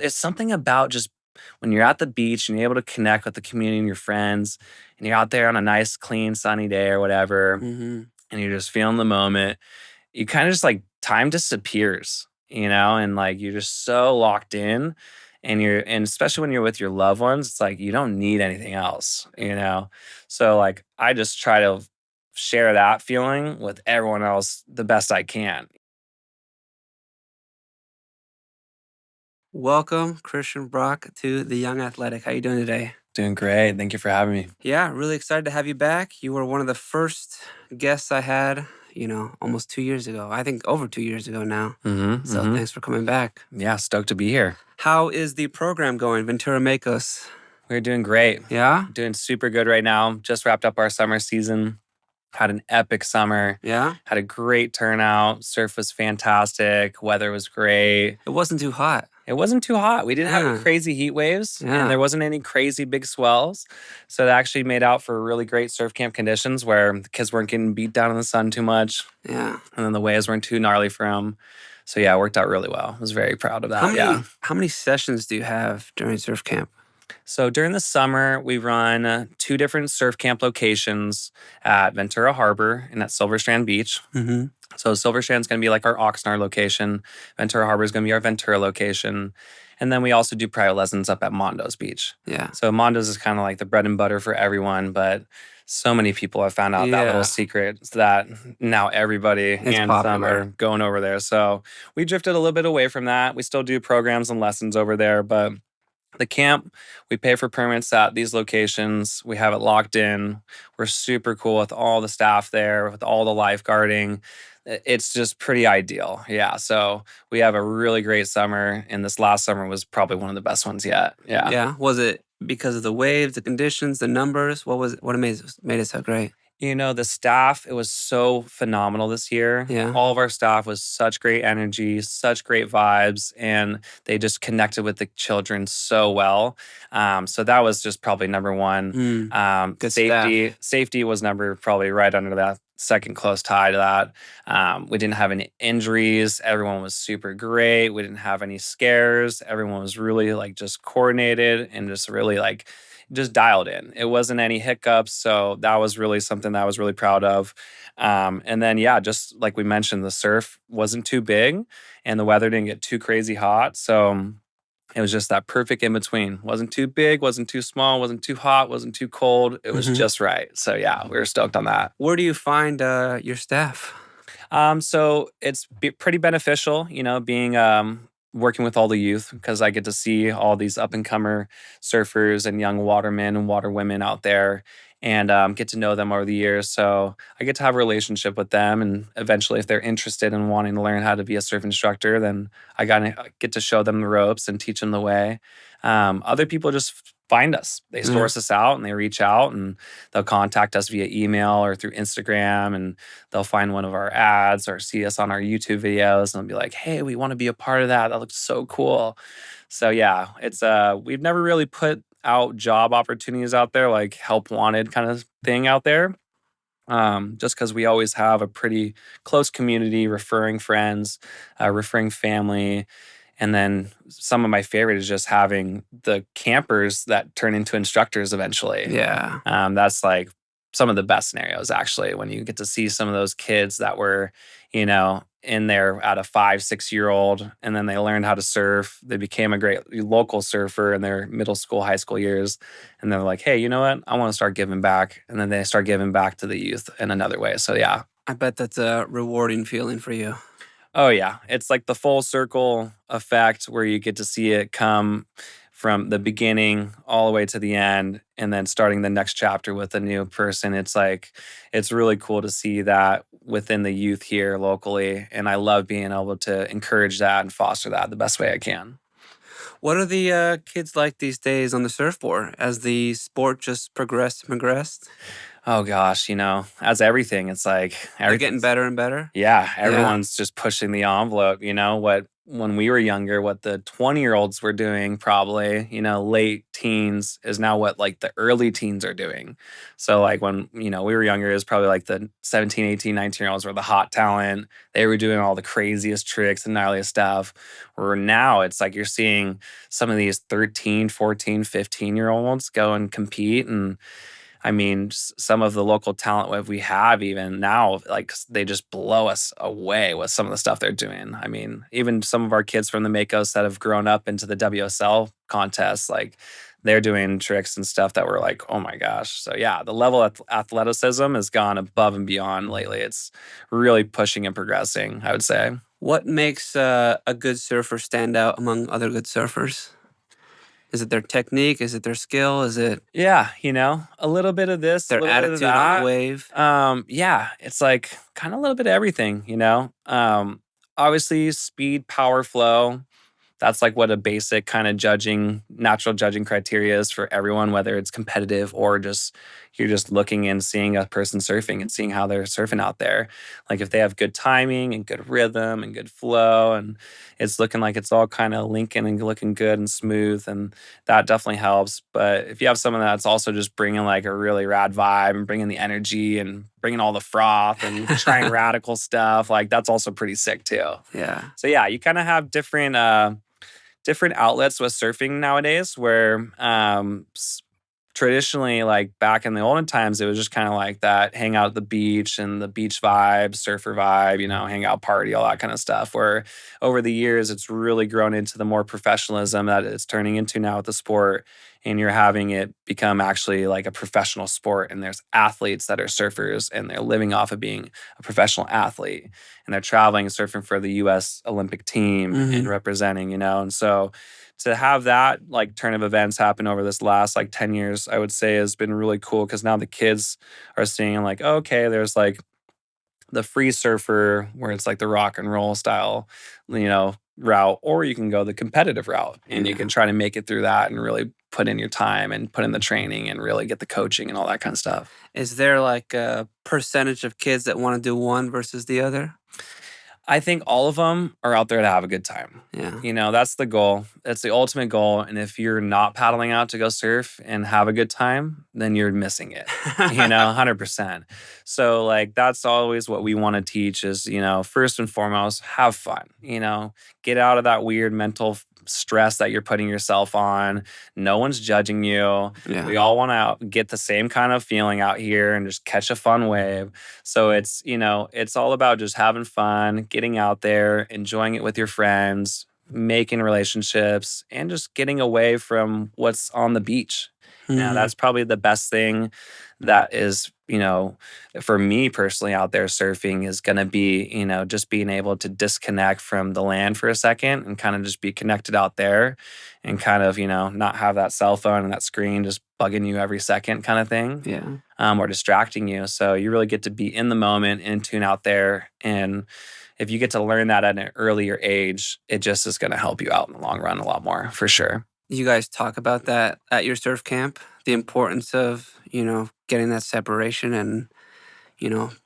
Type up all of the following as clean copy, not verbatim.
it's something about just when you're at the beach and you're able to connect with the community and your friends, and you're out there on a nice, clean, sunny day or whatever, Mm-hmm. and you're just feeling the moment, you kind of just like time disappears, and like you're just so locked in. And especially when you're with your loved ones, it's like you don't need anything else. So, like, I just try to share that feeling with everyone else the best I can. Welcome, Christian Brock, to the Young Athletic. How you doing today? Doing great. Thank you for having me. Yeah, really excited to have you back. You were one of the first guests I had, almost 2 years ago. I think over 2 years ago now. Mm-hmm. So Mm-hmm. thanks for coming back. Yeah, stoked to be here. How is the program going, Ventura Makos? We're doing great. Yeah? Doing super good right now. Just wrapped up our summer season. Had an epic summer. Yeah? Had a great turnout. Surf was fantastic. Weather was great. It wasn't too hot. It wasn't too hot. We didn't have any Yeah. crazy heat waves, Yeah. and there wasn't any crazy big swells. So it actually made out for really great surf camp conditions where the kids weren't getting beat down in the sun too much, Yeah. and then the waves weren't too gnarly for them. So yeah, it worked out really well. I was very proud of that. How many Yeah. how many sessions do you have during surf camp? So during the summer, we run two different surf camp locations at Ventura Harbor and at Silver Strand Beach. Mm-hmm. So Silver Strand's going to be like our Oxnard location. Ventura Harbor is going to be our Ventura location. And then we also do private lessons up at Mondo's Beach. Yeah. So Mondo's is kind of like the bread and butter for everyone, but so many people have found out that little Yeah. secret that now everybody It's and some popular. are going over there. So we drifted a little bit away from that. We still do programs and lessons over there, but the camp, we pay for permits at these locations. We have it locked in. We're super cool with all the staff there, with all the lifeguarding. It's just pretty ideal. Yeah. So we have a really great summer. And this last summer was probably one of the best ones yet. Yeah. Yeah. Was it because of the waves, the conditions, the numbers? What made it so great? The staff, it was so phenomenal this year. Yeah. All of our staff was such great energy, such great vibes, and they just connected with the children so well. So that was just probably number one. Good Safety, staff. safety was probably right under that, second close tie to that. We didn't have any injuries. Everyone was super great. We didn't have any scares. Everyone was really like just coordinated and just really like just dialed in. It wasn't any hiccups. So that was really something that I was really proud of. And then, yeah, just like we mentioned, the surf wasn't too big and the weather didn't get too crazy hot. So it was just that perfect in between. Wasn't too big, wasn't too small, wasn't too hot, wasn't too cold. It was just right. So yeah, we were stoked on that. Where do you find your staff? So it's pretty beneficial, being working with all the youth because I get to see all these up and comer surfers and young watermen and waterwomen out there and get to know them over the years. So I get to have a relationship with them. And eventually, if they're interested in wanting to learn how to be a surf instructor, then I get to show them the ropes and teach them the way. Other people just find us. They source us out and they reach out and they'll contact us via email or through Instagram, and they'll find one of our ads or see us on our YouTube videos and they'll be like, hey, we want to be a part of that. That looks so cool. So yeah, it's we've never really put out job opportunities out there, like help wanted kind of thing out there. Just because we always have a pretty close community, referring friends, referring family. And then some of my favorite is just having the campers that turn into instructors eventually. Yeah. That's like some of the best scenarios, actually, when you get to see some of those kids that were, in there at a 5, 6 year old, and then they learned how to surf. They became a great local surfer in their middle school, high school years. And they're like, hey, you know what? I want to start giving back. And then they start giving back to the youth in another way. So, yeah. I bet that's a rewarding feeling for you. Oh, yeah. It's like the full circle effect where you get to see it come from the beginning all the way to the end and then starting the next chapter with a new person. It's really cool to see that within the youth here locally. And I love being able to encourage that and foster that the best way I can. What are the kids like these days on the surfboard as the sport just progressed and progressed? Oh gosh, as everything, it's like They're getting everything's better and better? yeah, everyone's just pushing the envelope. What when we were younger, what the 20-year-olds were doing, probably, late teens, is now what like the early teens are doing. So like when, we were younger, it was probably like the 17, 18, 19-year-olds were the hot talent. They were doing all the craziest tricks and gnarliest stuff. Where now it's like you're seeing some of these 13, 14, 15-year-olds go and compete. And I mean, some of the local talent we have even now, like they just blow us away with some of the stuff they're doing. I mean, even some of our kids from the Makos that have grown up into the WSL contests, like they're doing tricks and stuff that we're like, oh my gosh. So yeah, the level of athleticism has gone above and beyond lately. It's really pushing and progressing, I would say. What makes a good surfer stand out among other good surfers? Is it their technique? Is it their skill? Is it Yeah, a little bit of this, a their little bit of attitude on the that. wave? Yeah, it's like kind of a little bit of everything. Obviously speed, power, flow. That's like what a basic kind of natural judging criteria is for everyone, whether it's competitive or just you're just looking and seeing a person surfing and seeing how they're surfing out there. Like if they have good timing and good rhythm and good flow, and it's looking like it's all kind of linking and looking good and smooth, and that definitely helps. But if you have someone that's also just bringing like a really rad vibe and bringing the energy and bringing all the froth and trying radical stuff, like that's also pretty sick too. Yeah. So yeah, you kind of have different outlets with surfing nowadays where traditionally, like back in the olden times, it was just kind of like that hang out at the beach and the beach vibe, surfer vibe, hang out, party, all that kind of stuff. Where over the years, it's really grown into the more professionalism that it's turning into now with the sport. And you're having it become actually like a professional sport. And there's athletes that are surfers and they're living off of being a professional athlete. And they're traveling and surfing for the US Olympic team and Hmm. representing. And so to have that like turn of events happen over this last like 10 years, I would say has been really cool because now the kids are seeing like, okay, there's like the free surfer where it's like the rock and roll style, route, or you can go the competitive route and you Yeah. can try to make it through that and really put in your time and put in the training and really get the coaching and all that kind of stuff. Is there like a percentage of kids that want to do one versus the other? I think all of them are out there to have a good time. Yeah. That's the goal. That's the ultimate goal. And if you're not paddling out to go surf and have a good time, then you're missing it, 100%. So, like, that's always what we want to teach is, first and foremost, have fun, get out of that weird mental stress that you're putting yourself on. No one's judging you. Yeah. We all want to get the same kind of feeling out here and just catch a fun wave. So it's all about just having fun, getting out there, enjoying it with your friends, making relationships, and just getting away from what's on the beach. Hmm. That's probably the best thing that is, for me personally out there surfing is going to be, just being able to disconnect from the land for a second and kind of just be connected out there and kind of, not have that cell phone and that screen just bugging you every second kind of thing, Yeah. or distracting you. So you really get to be in the moment, in tune out there. And if you get to learn that at an earlier age, it just is going to help you out in the long run a lot more for sure. You guys talk about that at your surf camp, the importance of, getting that separation and,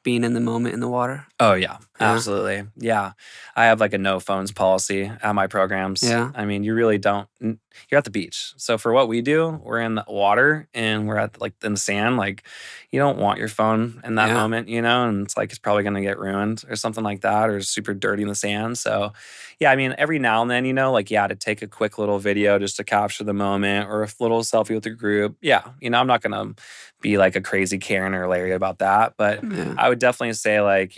being in the moment in the water. Oh, yeah, Yeah. absolutely. Yeah. I have like a no phones policy at my programs. Yeah. I mean, you really don't, you're at the beach. So for what we do, we're in the water and we're at like in the sand. Like, you don't want your phone in that Yeah. moment, and it's like it's probably going to get ruined or something like that or super dirty in the sand. So, yeah, I mean, every now and then, like, yeah, to take a quick little video just to capture the moment or a little selfie with the group. Yeah. I'm not going to be like a crazy Karen or Larry about that. But Yeah. I would definitely say, like,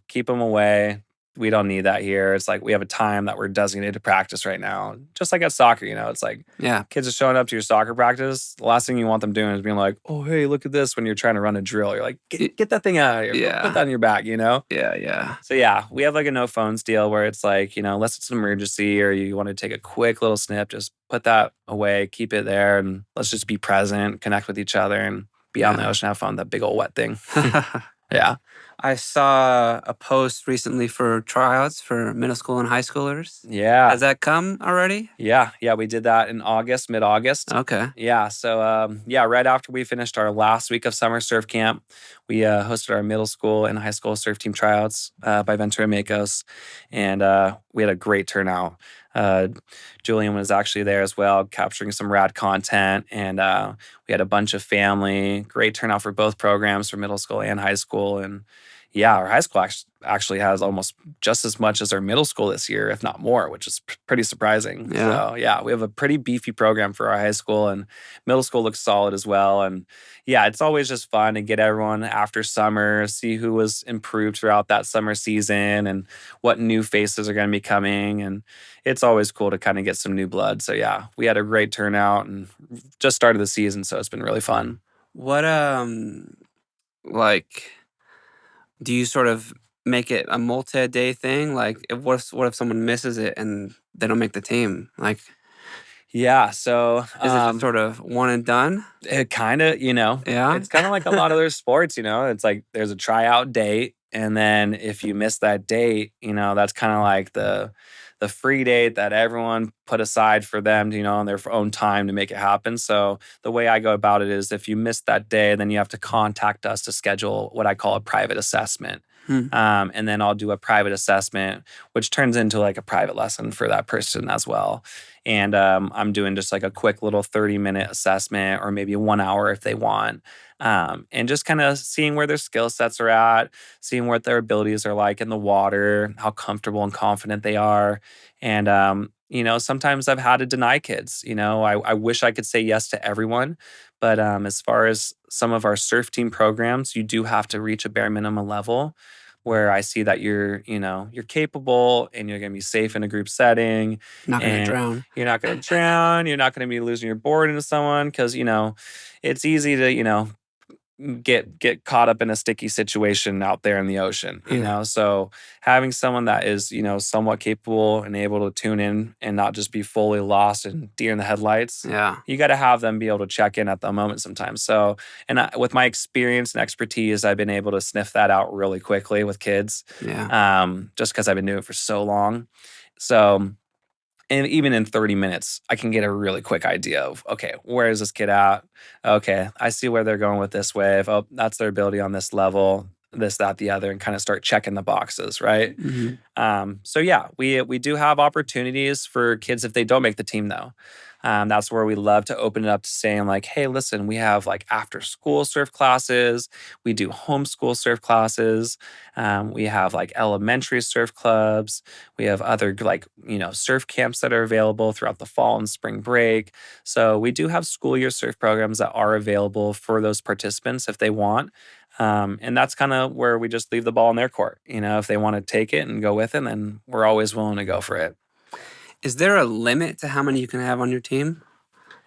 keep them away. We don't need that here. It's like we have a time that we're designated to practice right now. Just like at soccer, it's like Yeah. kids are showing up to your soccer practice. The last thing you want them doing is being like, oh, hey, look at this when you're trying to run a drill. You're like, get that thing out of here. Put that Yeah. on your back. Yeah. Yeah. So, yeah, we have like a no phones deal where it's like, unless it's an emergency or you want to take a quick little snip, just put that away, keep it there, and let's just be present, connect with each other, and be out in the Yeah. ocean, have fun, that big old wet thing. Yeah. I saw a post recently for tryouts for middle school and high schoolers. Yeah. Has that come already? Yeah, we did that in August, mid-August. Okay. Yeah, so yeah, right after we finished our last week of summer surf camp, we hosted our middle school and high school surf team tryouts by Ventura Makos, and we had a great turnout. Uh, Julian was actually there as well, capturing some rad content, and we had a bunch of family. Great turnout for both programs, for middle school and high school, and yeah, our high school actually has almost just as much as our middle school this year, if not more, which is pretty surprising. Yeah. So, yeah, we have a pretty beefy program for our high school, and middle school looks solid as well. And yeah, it's always just fun to get everyone after summer, see who was improved throughout that summer season and what new faces are going to be coming. And it's always cool to kind of get some new blood. So, yeah, we had a great turnout and just started the season. So, it's been really fun. What like do you sort of make it a multi-day thing? Like, what if someone misses it and they don't make the team? Like, Yeah. So, is it just sort of one and done? it kind of, Yeah. it's kind of like a lot of their sports, it's like there's a tryout date. And then if you miss that date, that's kind of like the free date that everyone put aside for them, on their own time to make it happen. So the way I go about it is if you miss that day, then you have to contact us to schedule what I call a private assessment. Hmm. And then I'll do a private assessment, which turns into like a private lesson for that person as well. And I'm doing just like a quick little 30-minute assessment or maybe 1 hour if they want. And just kind of seeing where their skill sets are at, seeing what their abilities are like in the water, how comfortable and confident they are. And, sometimes I've had to deny kids. I wish I could say yes to everyone. But as far as some of our surf team programs, you do have to reach a bare minimum level where I see that you're capable and you're going to be safe in a group setting Not gonna and drown. you're not going to drown. You're not going to be losing your board into someone because, it's easy to, get caught up in a sticky situation out there in the ocean, Yeah. So having someone that is, somewhat capable and able to tune in and not just be fully lost and deer in the headlights, Yeah. you got to have them be able to check in at the moment sometimes. So, and with my experience and expertise, I've been able to sniff that out really quickly with kids, Yeah. just because I've been doing it for so long. So, and even in 30 minutes, I can get a really quick idea of, okay, where is this kid at? Okay, I see where they're going with this wave. Oh, that's their ability on this level, this, that, the other, and kind of start checking the boxes, right? Hmm. So yeah, we do have opportunities for kids if they don't make the team though. That's where we love to open it up to saying like, hey, listen, we have like after school surf classes, we do homeschool surf classes, we have like elementary surf clubs, we have other like surf camps that are available throughout the fall and spring break. So we do have school year surf programs that are available for those participants if they want. And that's kind of where we just leave the ball in their court. If they want to take it and go with it, then we're always willing to go for it. Is there a limit to how many you can have on your team?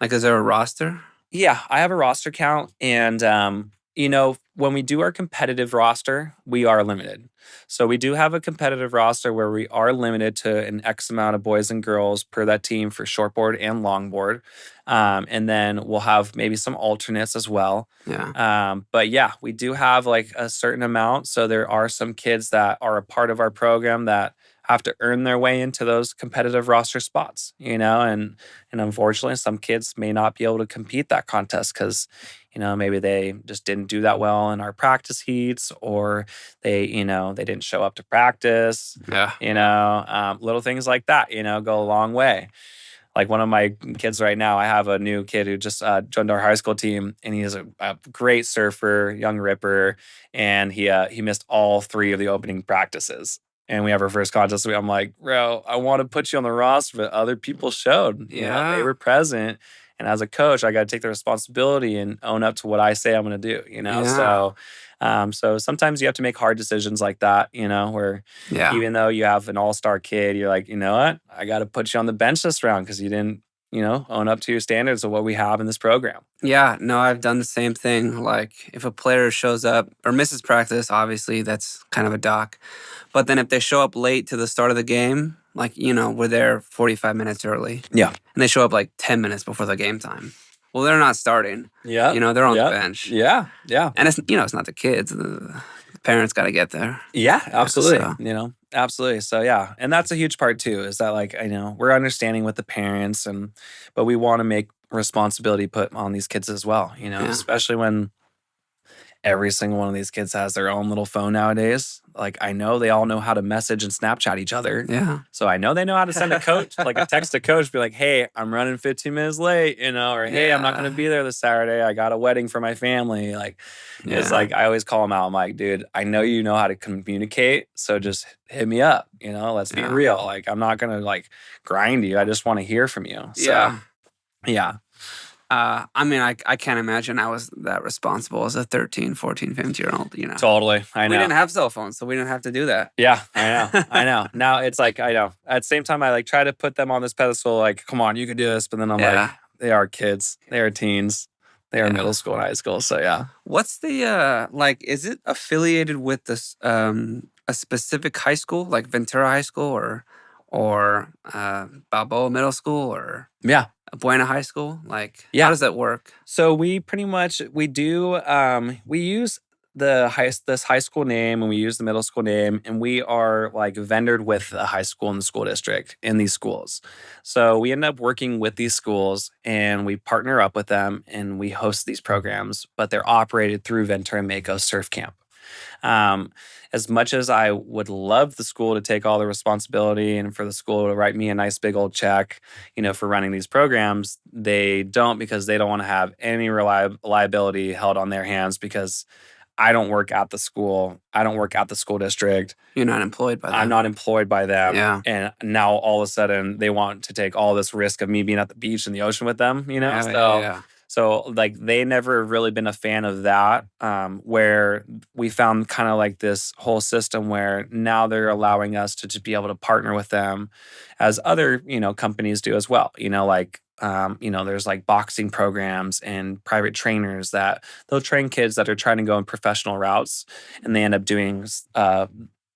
Like, is there a roster? Yeah, I have a roster count. And, when we do our competitive roster, we are limited. So we do have a competitive roster where we are limited to an X amount of boys and girls per that team for shortboard and longboard. And then we'll have maybe some alternates as well. Yeah. But yeah, we do have like a certain amount. So there are some kids that are a part of our program that have to earn their way into those competitive roster spots, and unfortunately some kids may not be able to compete that contest because maybe they just didn't do that well in our practice heats or they didn't show up to practice. Yeah. Little things like that go a long way. Like one of my kids right now, I have a new kid who just joined our high school team, and he is a great surfer, young ripper, and he missed all 3 of the opening practices. And we have our first contest. I'm like, bro, I want to put you on the roster, but other people showed. They Yeah. were present. And as a coach, I got to take the responsibility and own up to what I say I'm going to do. Yeah. So sometimes you have to make hard decisions like that. Where Yeah. even though you have an all-star kid, you're like, you know what? I got to put you on the bench this round because you didn't, own up to your standards of what we have in this program. Yeah, no, I've done the same thing. Like, if a player shows up or misses practice, obviously that's kind of a dock. But then if they show up late to the start of the game, like, we're there 45 minutes early, Yeah. and they show up like 10 minutes before the game time. Well, they're not starting. Yeah. They're on the Yeah. bench. Yeah. Yeah. And it's not the kids. The parents got to get there. Yeah, Yeah, absolutely. so Absolutely. So yeah, and that's a huge part too. Is that like I know we're understanding with the parents, but we want to make responsibility put on these kids as well. yeah, Especially when every single one of these kids has their own little phone nowadays. Like I know they all know how to message and Snapchat each other. yeah, So I know they know how to send a coach, like a text to coach, be like, hey, I'm running 15 minutes late, or hey, I'm not going to yeah, be there this Saturday. I got a wedding for my family. Like, it's yeah, like, I always call them out. I'm like, dude, I know you know how to communicate. So just hit me up, let's be yeah, real. Like, I'm not going to like grind you. I just want to hear from you. So, yeah. yeah, I mean, I can't imagine I was that responsible as a 13, 14, 15-year-old, totally. I We know. didn't have cell phones, so we didn't have to do that. Yeah, I know. I know. Now it's like, I know. At the same time, I like try to put them on this pedestal, like, come on, you can do this. But then I'm like, Yeah, they are kids, they are teens, they are yeah. middle school and high school. So yeah. What's the like? Is it affiliated with this a specific high school, like Ventura High School, or Balboa Middle School, or Yeah. Buena High School? Like, how Yeah. does that work? So we pretty much we use this high school name and we use the middle school name and we are like vendored with a high school in the school district in these schools. So we end up working with these schools and we partner up with them and we host these programs, but they're operated through Ventura Makos Surf Camp. Um, as much as I would love the school to take all the responsibility and for the school to write me a nice big old check, for running these programs, they don't because they don't want to have any liability held on their hands because I don't work at the school. I don't work at the school district. You're not employed by I'm them. not employed by them. Yeah. And now all of a sudden they want to take all this risk of me being at the beach in the ocean with them, Yeah, yeah, So yeah. so like they never really been a fan of that. Where we found kind of like this whole system where now they're allowing us to just be able to partner with them as other, companies do as well. There's like boxing programs and private trainers that they'll train kids that are trying to go in professional routes and they end up doing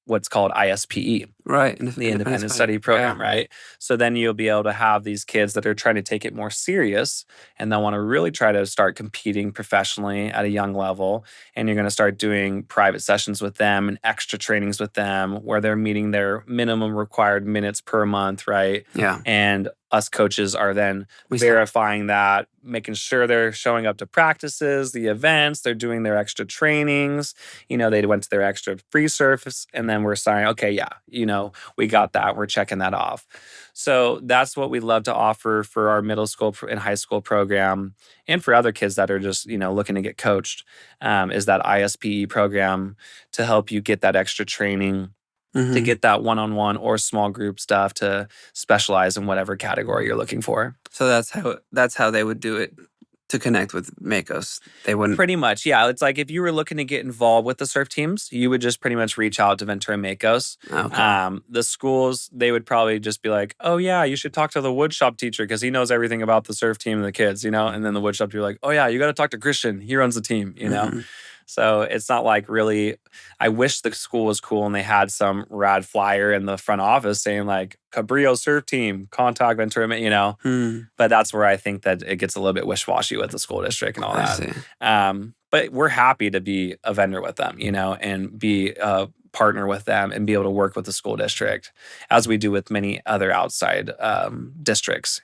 what's called ISPE, Right. the independent study program, right? So then you'll be able to have these kids that are trying to take it more serious and they want to really try to start competing professionally at a young level. And you're going to start doing private sessions with them and extra trainings with them where they're meeting their minimum required minutes per month, right? Yeah. And us coaches are then verifying that, making sure they're showing up to practices, the events, they're doing their extra trainings, they went to their extra free surface, and then we're saying, okay, yeah, we got that, we're checking that off. So that's what we love to offer for our middle school and high school program, and for other kids that are just, looking to get coached, is that ISPE program to help you get that extra training, to get that one-on-one or small group stuff to specialize in whatever category you're looking for. So that's how they would do it to connect with Makos. They wouldn't. Pretty much, yeah. It's like if you were looking to get involved with the surf teams, you would just pretty much reach out to Ventura Makos. Okay. The schools, they would probably just be like, oh yeah, you should talk to the woodshop teacher because he knows everything about the surf team and the kids, And then the woodshop would be like, oh yeah, you got to talk to Christian. He runs the team. So it's not like really, I wish the school was cool and they had some rad flyer in the front office saying like, Cabrillo surf team, contact Ventura, But that's where I think that it gets a little bit wish-washy with the school district and all I that. see. But we're happy to be a vendor with them, and be a partner with them and be able to work with the school district as we do with many other outside districts.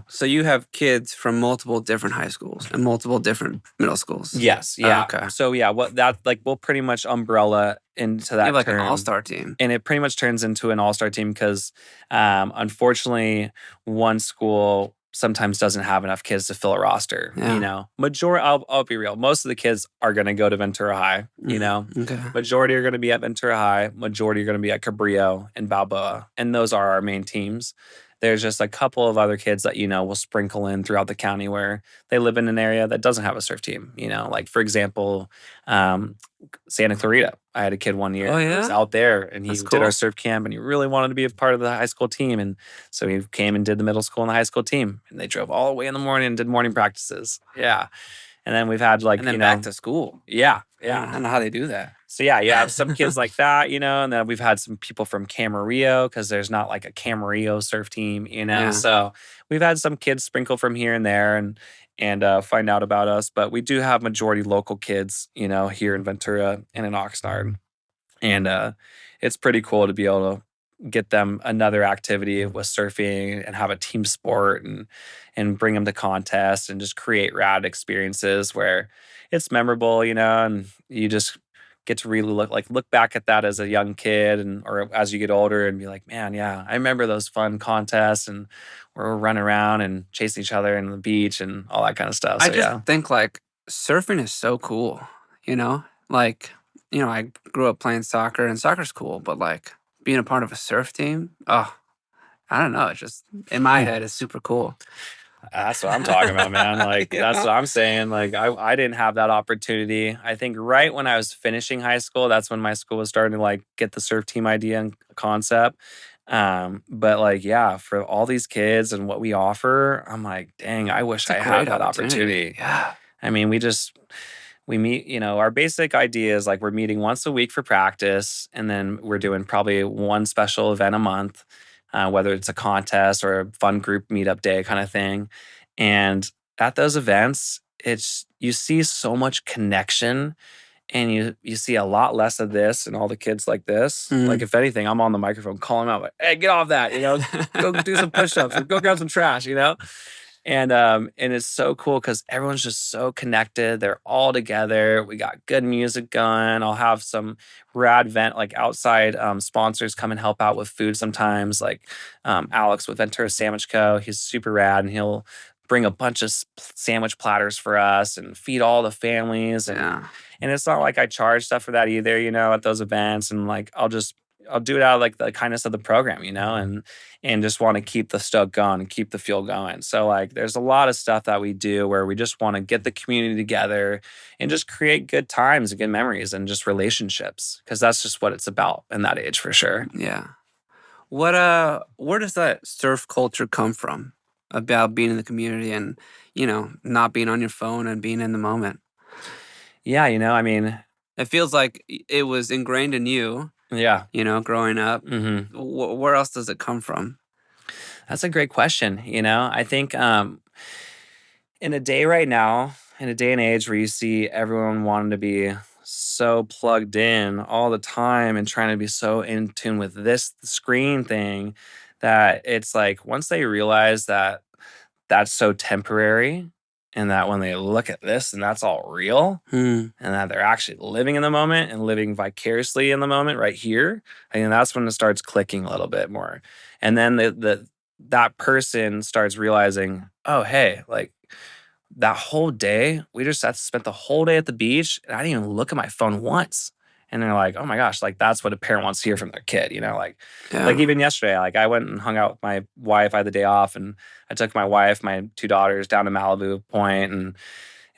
So you have kids from multiple different high schools and multiple different middle schools. Yes. Yeah. Okay. So yeah, what that like we'll pretty much umbrella into that You have like term. an all-star team. And it pretty much turns into an all-star team because unfortunately one school sometimes doesn't have enough kids to fill a roster. Yeah. I'll be real. Most of the kids are going to go to Ventura High. Okay. Majority are going to be at Ventura High. Majority are going to be at Cabrillo and Balboa, and those are our main teams. There's just a couple of other kids that will sprinkle in throughout the county where they live in an area that doesn't have a surf team. Like for example, Santa Clarita. I had a kid one year who was out there and he did our surf camp and he really wanted to be a part of the high school team. And so he came and did the middle school and the high school team. And they drove all the way in the morning and did morning practices. Yeah. And then we've had like, and then back to school. Yeah. I don't know how they do that. So yeah, you have some kids like that, and then we've had some people from Camarillo because there's not like a Camarillo surf team, Yeah. So we've had some kids sprinkle from here and there, and and find out about us. But we do have majority local kids, here in Ventura and in Oxnard, and it's pretty cool to be able to get them another activity with surfing and have a team sport and bring them to contests and just create rad experiences where it's memorable, and you just get to really look back at that as a young kid and or as you get older and be like, man, yeah, I remember those fun contests and where we're running around and chasing each other in the beach and all that kind of stuff. I So just yeah. think like surfing is so cool, you know? Like, I grew up playing soccer and soccer's cool, but like being a part of a surf team, oh, I don't know. It's just in my head, it's super cool. That's what I'm talking about, man. Like, You that's know? what I'm saying. Like, I didn't have that opportunity. I think right when I was finishing high school, that's when my school was starting to like get the surf team idea and concept. But like, yeah, for all these kids and what we offer, I'm like, dang, I wish It's a I had great that opportunity. opportunity. Yeah. I mean, we meet, our basic idea is like we're meeting once a week for practice, and then we're doing probably one special event a month, whether it's a contest or a fun group meetup day kind of thing. And at those events, you see so much connection and you see a lot less of this and all the kids like this. Like Mm. if anything, I'm on the microphone calling them out like, hey, get off that, go do some push-ups or go grab some trash. And it's so cool because everyone's just so connected. They're all together. We got good music going. I'll have some rad vent like outside sponsors come and help out with food sometimes. Like Alex with Ventura Sandwich Co. He's super rad and he'll bring a bunch of sandwich platters for us and feed all the families. And Yeah. and it's not like I charge stuff for that either, at those events. And like I'll do it out of like the kindness of the program, and just want to keep the stoke going and keep the fuel going. So like there's a lot of stuff that we do where we just want to get the community together and just create good times and good memories and just relationships. Cause that's just what it's about in that age for sure. Yeah. Where does that surf culture come from about being in the community and, not being on your phone and being in the moment? Yeah, I mean, It feels like it was ingrained in you, yeah. growing up. Hmm. Where else does it come from? That's a great question. I think in a day right now, in a day and age where you see everyone wanting to be so plugged in all the time and trying to be so in tune with this screen thing, that it's like once they realize that that's so temporary and that when they look at this and that's all real Hmm. and that they're actually living in the moment and living vicariously in the moment right here, I think that's when it starts clicking a little bit more. And then that person starts realizing, oh, hey, like that whole day, we just had spent the whole day at the beach, and I didn't even look at my phone once. And they're like, "Oh my gosh, like that's what a parent wants to hear from their kid." Like Yeah. even yesterday, like I went and hung out with my wife. I had the day off, and I took my wife, my two daughters, down to Malibu Point, and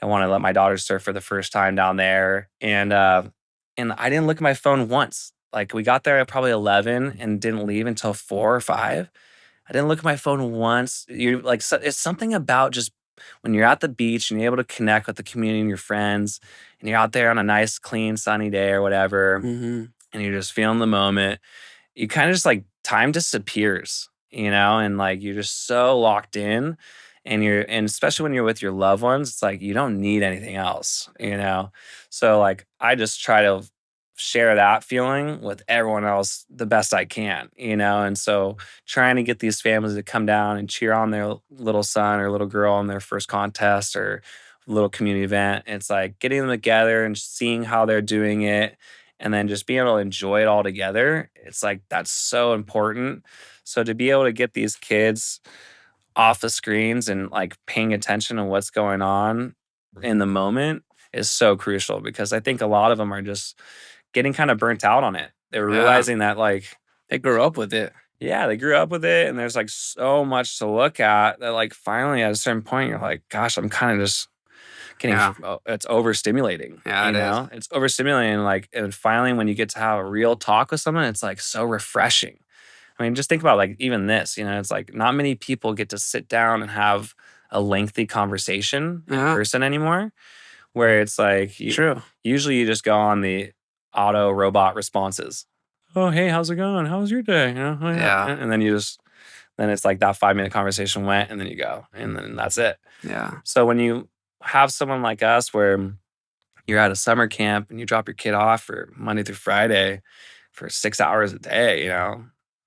I wanted to let my daughters surf for the first time down there. And I didn't look at my phone once. Like we got there at probably 11 and didn't leave until 4 or 5. I didn't look at my phone once. You like it's something about just when you're at the beach and you're able to connect with the community and your friends, and you're out there on a nice, clean, sunny day or whatever, Hmm. and you're just feeling the moment. You kind of just like time disappears, and like you're just so locked in, and especially when you're with your loved ones, it's like you don't need anything else. So like I just try to share that feeling with everyone else the best I can. And so trying to get these families to come down and cheer on their little son or little girl in their first contest or little community event. It's like getting them together and seeing how they're doing it and then just being able to enjoy it all together. It's like that's so important. So to be able to get these kids off the screens and like paying attention to what's going on in the moment is so crucial because I think a lot of them are just getting kind of burnt out on it. They're Yeah. realizing that like, They grew up with it. yeah, they grew up with it and there's like so much to look at that like finally at a certain point you're like, gosh, I'm kind of just getting Yeah. it's overstimulating, Yeah, it is. It's overstimulating like and finally when you get to have a real talk with someone, it's like so refreshing. I mean, just think about like even this, it's like not many people get to sit down and have a lengthy conversation in Yeah. person anymore where it's like True. usually you just go on the auto robot responses. Oh, hey, how's it going? How was your day? Oh, yeah. Yeah. And then you just then it's like that 5-minute conversation went, and then you go, and then that's it. Yeah. So when you have someone like us where you're at a summer camp and you drop your kid off for Monday through Friday for 6 hours a day,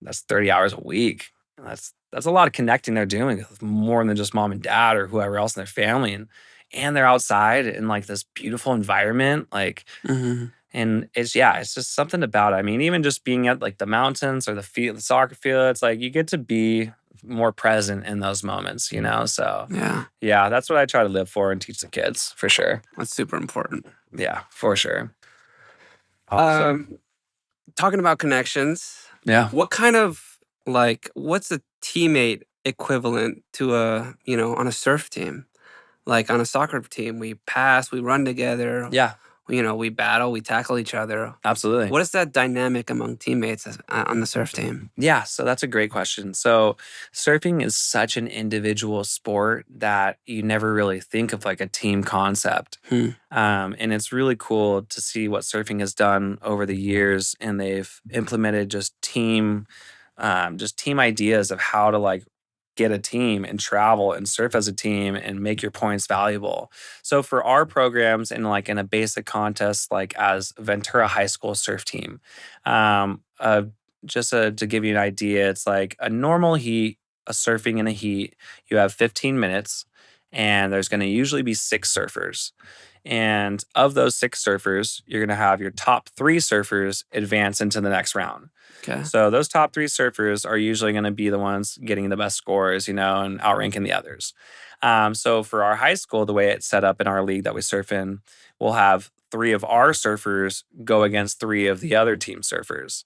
that's 30 hours a week. That's a lot of connecting they're doing with more than just mom and dad or whoever else in their family. And they're outside in like this beautiful environment. Like, Hmm. and it's just something about it. I mean, even just being at like the mountains or the soccer field, it's like you get to be more present in those moments. So Yeah. yeah, that's what I try to live for and teach the kids for sure. That's super important. Yeah, for sure. Awesome. Talking about connections, Yeah. what kind of what's a teammate equivalent to on a surf team? Like on a soccer team, we pass, we run together, Yeah, we battle, we tackle each other. absolutely. What is that dynamic among teammates on the surf team? Yeah, so that's a great question. So, surfing is such an individual sport that you never really think of like a team concept. Hmm. And it's really cool to see what surfing has done over the years, and they've implemented just team ideas of how to like get a team and travel and surf as a team and make your points valuable. So for our programs and like in a basic contest, like as Ventura High School surf team, um, uh, to give you an idea, it's like a normal heat, a surfing in a heat. You have 15 minutes, and there's going to usually be 6 surfers. And of those 6 surfers, you're going to have your top 3 surfers advance into the next round. Okay. So those top 3 surfers are usually going to be the ones getting the best scores, and outranking the others. So for our high school, the way it's set up in our league that we surf in, we'll have 3 of our surfers go against 3 of the other team surfers.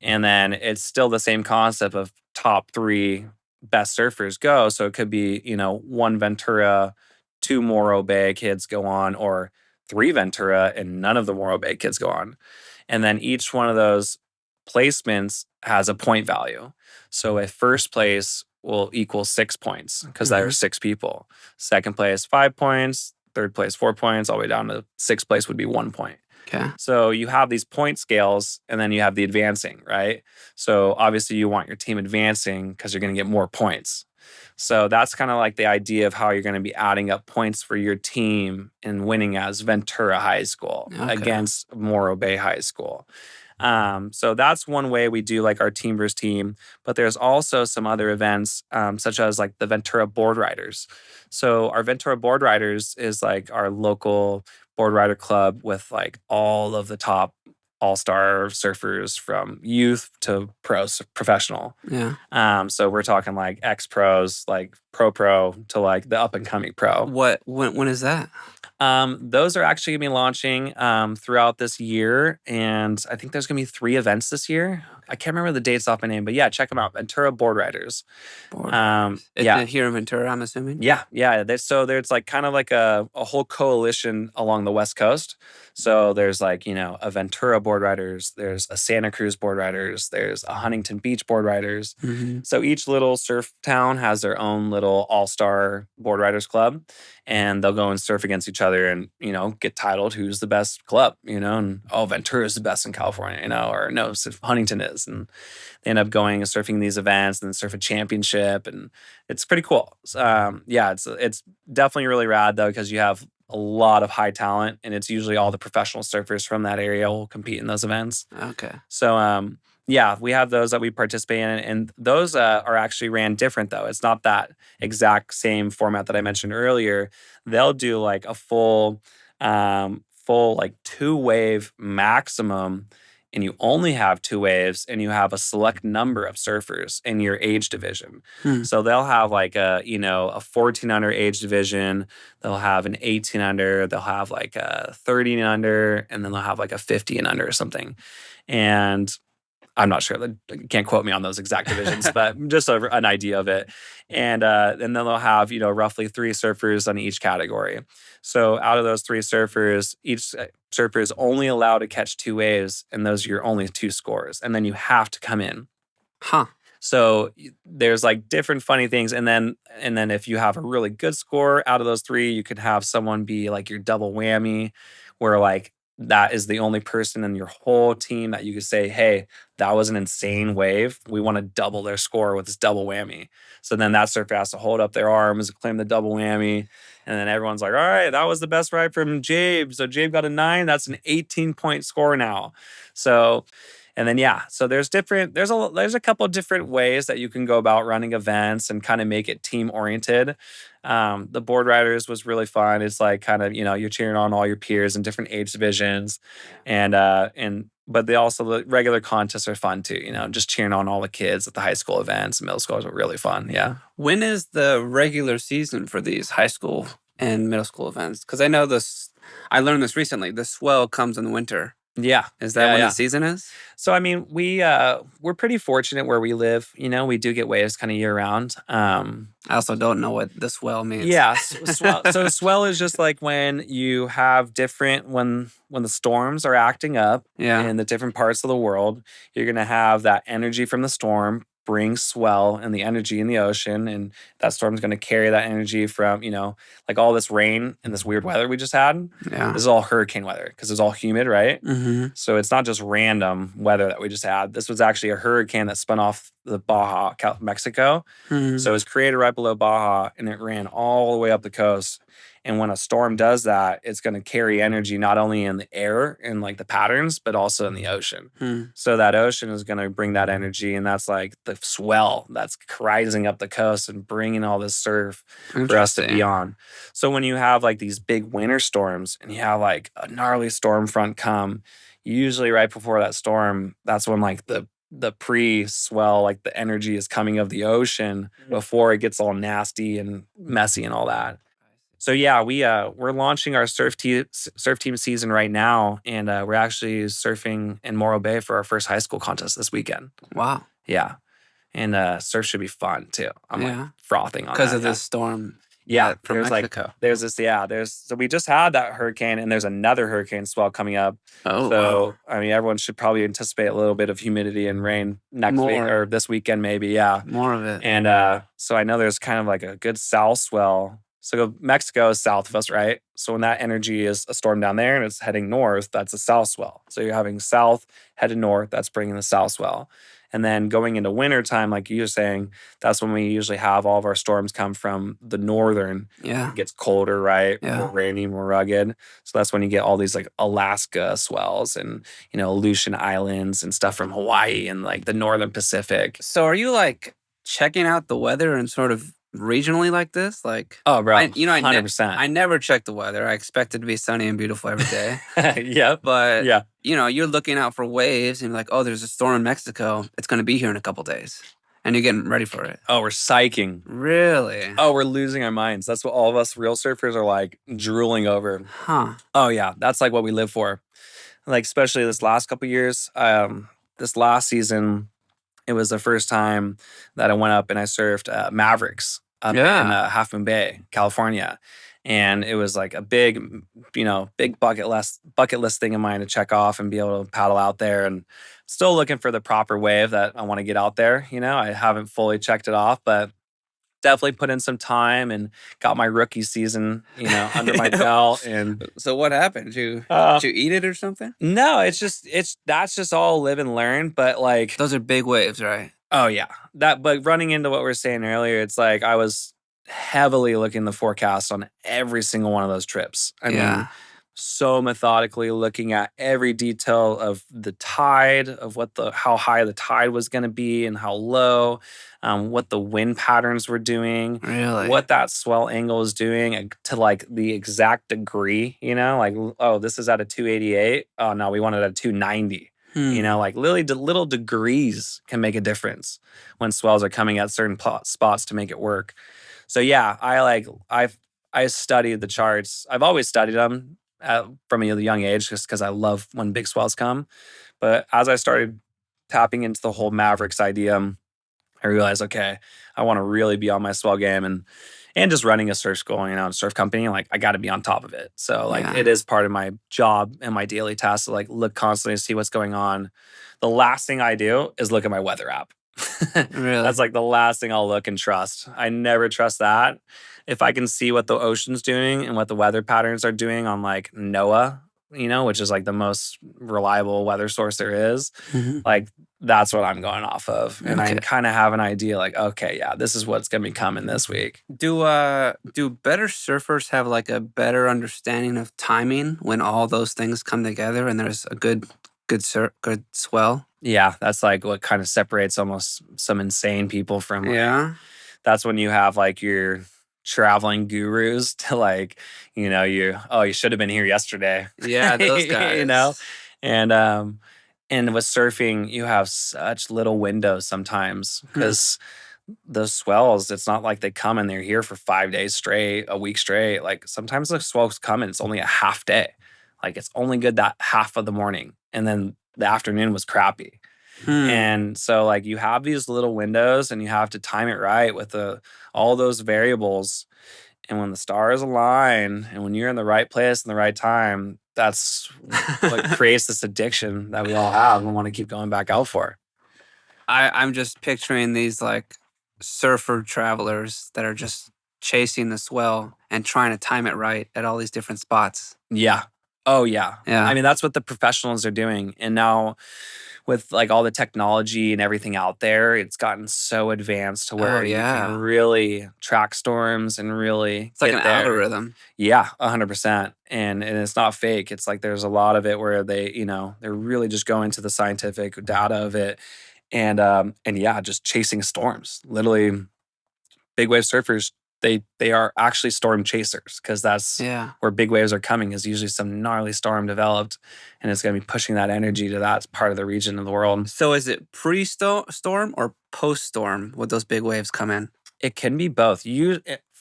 And then it's still the same concept of top 3 best surfers go. So it could be, 1 Ventura, 2 Morro Bay kids go on, or 3 Ventura and none of the Morro Bay kids go on. And then each one of those placements has a point value. So a first place will equal 6 points because there are Hmm. 6 people. Second place, 5 points. Third place, 4 points. All the way down to sixth place would be 1 point. Okay. So you have these point scales, and then you have the advancing, right? So obviously you want your team advancing because you're going to get more points. So that's kind of like the idea of how you're going to be adding up points for your team and winning as Ventura High School Okay. against Morro Bay High School. So that's one way we do like our team versus team. But there's also some other events, such as like the Ventura Board Riders. So our Ventura Board Riders is like our local board rider club with like all of the top all-star surfers from youth to professional. Yeah. So we're talking like ex-pros, like pro to like the up-and-coming pro. When is that? Those are actually going to be launching throughout this year. And I think there's going to be 3 events this year. I can't remember the dates off my name, but yeah, check them out. Ventura Board Riders. Board. Yeah. It's here in Ventura, I'm assuming. Yeah. So there's like kind of like a whole coalition along the West Coast. So there's like, a Ventura Board Riders, there's a Santa Cruz Board Riders, there's a Huntington Beach Board Riders. Hmm. So each little surf town has their own little all-star board riders club, and they'll go and surf against each other and, get titled who's the best club, and Ventura is the best in California, or no, Huntington is. And they end up going and surfing these events and then surf a championship, and it's pretty cool. Yeah, it's definitely really rad though, because you have a lot of high talent, and it's usually all the professional surfers from that area will compete in those events. Okay. So yeah, we have those that we participate in, and those are actually ran different though. It's not that exact same format that I mentioned earlier. They'll do like a full like 2 wave maximum, and you only have 2 waves, and you have a select number of surfers in your age division. Hmm. So they'll have like a 14 under age division. They'll have an 18 under. They'll have like a 30 and under, and then they'll have like a 50 and under or something. And I'm not sure. Can't quote me on those exact divisions, but just an idea of it. And then they'll have roughly 3 surfers on each category. So out of those 3 surfers, each surfer is only allowed to catch 2 waves, and those are your only 2 scores. And then you have to come in. Huh. So there's like different funny things, and then if you have a really good score out of those 3, you could have someone be like your double whammy, where like that is the only person in your whole team that you could say, hey, that was an insane wave. We want to double their score with this double whammy. So then that surfer has to hold up their arms, claim the double whammy. And then everyone's like, all right, that was the best ride from Jabe. So Jabe got a 9. That's an 18-point score now. So, and then yeah, so there's a couple different ways that you can go about running events and kind of make it team oriented. The board riders was really fun. It's like kind of, you're cheering on all your peers in different age divisions, and but the regular contests are fun too. Just cheering on all the kids at the high school events, middle schools are really fun. Yeah. When is the regular season for these high school and middle school events? Because I know this, I learned this recently. The swell comes in the winter. Yeah. Is that when the season is? So I mean, we're pretty fortunate where we live. We do get waves kind of year round. I also don't know what the swell means. Yeah, swell. So swell is just like when you have when the storms are acting up in the different parts of the world, you're gonna have that energy from the storm bring swell and the energy in the ocean, and that storm's gonna carry that energy from like all this rain and this weird weather we just had. Yeah. This is all hurricane weather because it's all humid, right? Mm-hmm. So it's not just random weather that we just had. This was actually a hurricane that spun off the Baja, Mexico. Mm-hmm. So it was created right below Baja, and it ran all the way up the coast. And when a storm does that, it's going to carry energy not only in the air and like the patterns, but also in the ocean. So that ocean is going to bring that energy, and that's like the swell that's rising up the coast and bringing all this surf for us to be on. So when you have like these big winter storms and you have like a gnarly storm front come, usually right before that storm, that's when like the pre-swell, like the energy is coming of the ocean before it gets all nasty and messy and all that. So yeah, we're launching our surf team season right now, and we're actually surfing in Morro Bay for our first high school contest this weekend. Wow. Yeah, and surf should be fun too. I'm like frothing on because that, of this storm. Yeah, from Mexico. So we just had that hurricane, and there's another hurricane swell coming up. Oh, so wow. I mean, everyone should probably anticipate a little bit of humidity and rain next week or this weekend, maybe. Yeah, more of it. And so I know there's kind of like a good south swell. So Mexico is south of us, right? So when that energy is a storm down there and it's heading north, that's a south swell. So you're having south headed north, that's bringing the south swell. And then going into winter time, like you were saying, that's when we usually have all of our storms come from the northern. Yeah. It gets colder, right? Yeah. More rainy, more rugged. So that's when you get all these like Alaska swells and, Aleutian Islands and stuff from Hawaii and like the northern Pacific. So are you like checking out the weather and sort of regionally like this? Like, oh, bro, 100%. I never check the weather. I expect it to be sunny and beautiful every day. Yep. But, you're looking out for waves and you're like, oh, there's a storm in Mexico. It's going to be here in a couple days. And you're getting ready for it. Oh, we're psyching. Really? Oh, we're losing our minds. That's what all of us real surfers are like drooling over. Huh. Oh, yeah. That's like what we live for. Like, especially this last couple years, this last season, it was the first time that I went up and I surfed Mavericks up in Half Moon Bay, California. And it was like a big bucket list thing of mine to check off and be able to paddle out there. And still looking for the proper wave that I want to get out there. I haven't fully checked it off, but definitely put in some time and got my rookie season, under my belt. And so what happened? Did you eat it or something? No, that's just all live and learn. But like, those are big waves, right? Oh yeah, but running into what we were saying earlier, it's like I was heavily looking the forecast on every single one of those trips. I mean, so methodically looking at every detail of the tide, of how high the tide was going to be and how low, what the wind patterns were doing, really, what that swell angle is doing to like the exact degree. Like, oh, this is at a 288. Oh no, we want it at 290. Like little degrees can make a difference when swells are coming at certain spots to make it work. So yeah, I studied the charts. I've always studied them from a young age just because I love when big swells come. But as I started tapping into the whole Mavericks idea, I realized, okay, I want to really be on my swell game and just running a surf school, a surf company, like I got to be on top of it. So like it is part of my job and my daily task to like look constantly to see what's going on. The last thing I do is look at my weather app. Really? That's like the last thing I'll look and trust. I never trust that. If I can see what the ocean's doing and what the weather patterns are doing on like NOAA, which is like the most reliable weather source there is, Hmm. like that's what I'm going off of. And I Okay. kind of have an idea like, okay, yeah, this is what's going to be coming this week. Do better surfers have like a better understanding of timing when all those things come together and there's a good swell? Yeah, that's like what kind of separates almost some insane people from like, Yeah. that's when you have like your traveling gurus to like, you should have been here yesterday, Yeah, those you know? guys. And and with surfing, you have such little windows sometimes Hmm. because those swells, it's not like they come and they're here for 5 days straight, a week straight. Like sometimes the swells come and it's only a half day. Like it's only good that half of the morning. And then the afternoon was crappy. Hmm. And so like you have these little windows and you have to time it right with all those variables. And when the stars align and when you're in the right place in the right time, that's what creates this addiction that we all have and want to keep going back out for. I'm just picturing these like surfer travelers that are just chasing the swell and trying to time it right at all these different spots. Yeah. Oh yeah. I Yeah. mean, that's what the professionals are doing. And now with like all the technology and everything out there, it's gotten so advanced to Oh where you can yeah. really track storms and really It's like an get there. algorithm. Yeah, 100%. And it's not fake. It's like there's a lot of it where they're really just going to the scientific data of it and yeah, just chasing storms. Literally big wave surfers, they are actually storm chasers because that's Yeah. where big waves are coming is usually some gnarly storm developed and it's going to be pushing that energy to that part of the region of the world. So is it pre-storm or post-storm would those big waves come in? It can be both.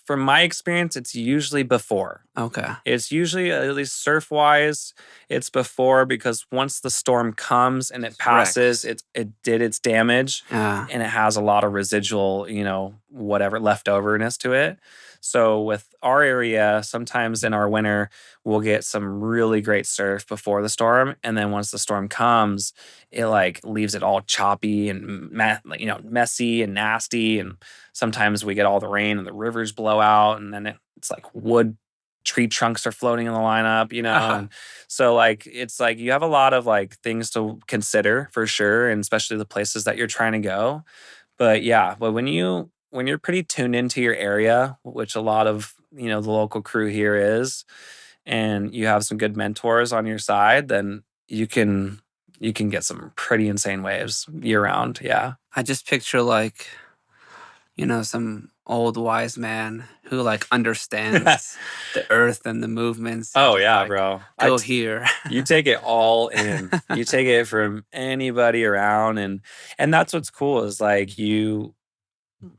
From my experience, it's usually before. Okay. It's usually, at least surf wise, it's before because once the storm comes and it passes, Wrecks. it did its damage Yeah. and it has a lot of residual, whatever leftoverness to it. So with our area, sometimes in our winter, we'll get some really great surf before the storm. And then once the storm comes, it like leaves it all choppy and messy and nasty. And sometimes we get all the rain and the rivers blow out and then it's like wood tree trunks are floating in the lineup, and so like it's like you have a lot of like things to consider for sure, and especially the places that you're trying to go. But yeah, but when you're pretty tuned into your area, which a lot of the local crew here is, and you have some good mentors on your side, then you can get some pretty insane waves year round. Yeah. I just picture like, some old wise man who like understands the earth and the movements and Oh just yeah, like bro. go here. You take it all in. You take it from anybody around and that's what's cool is like you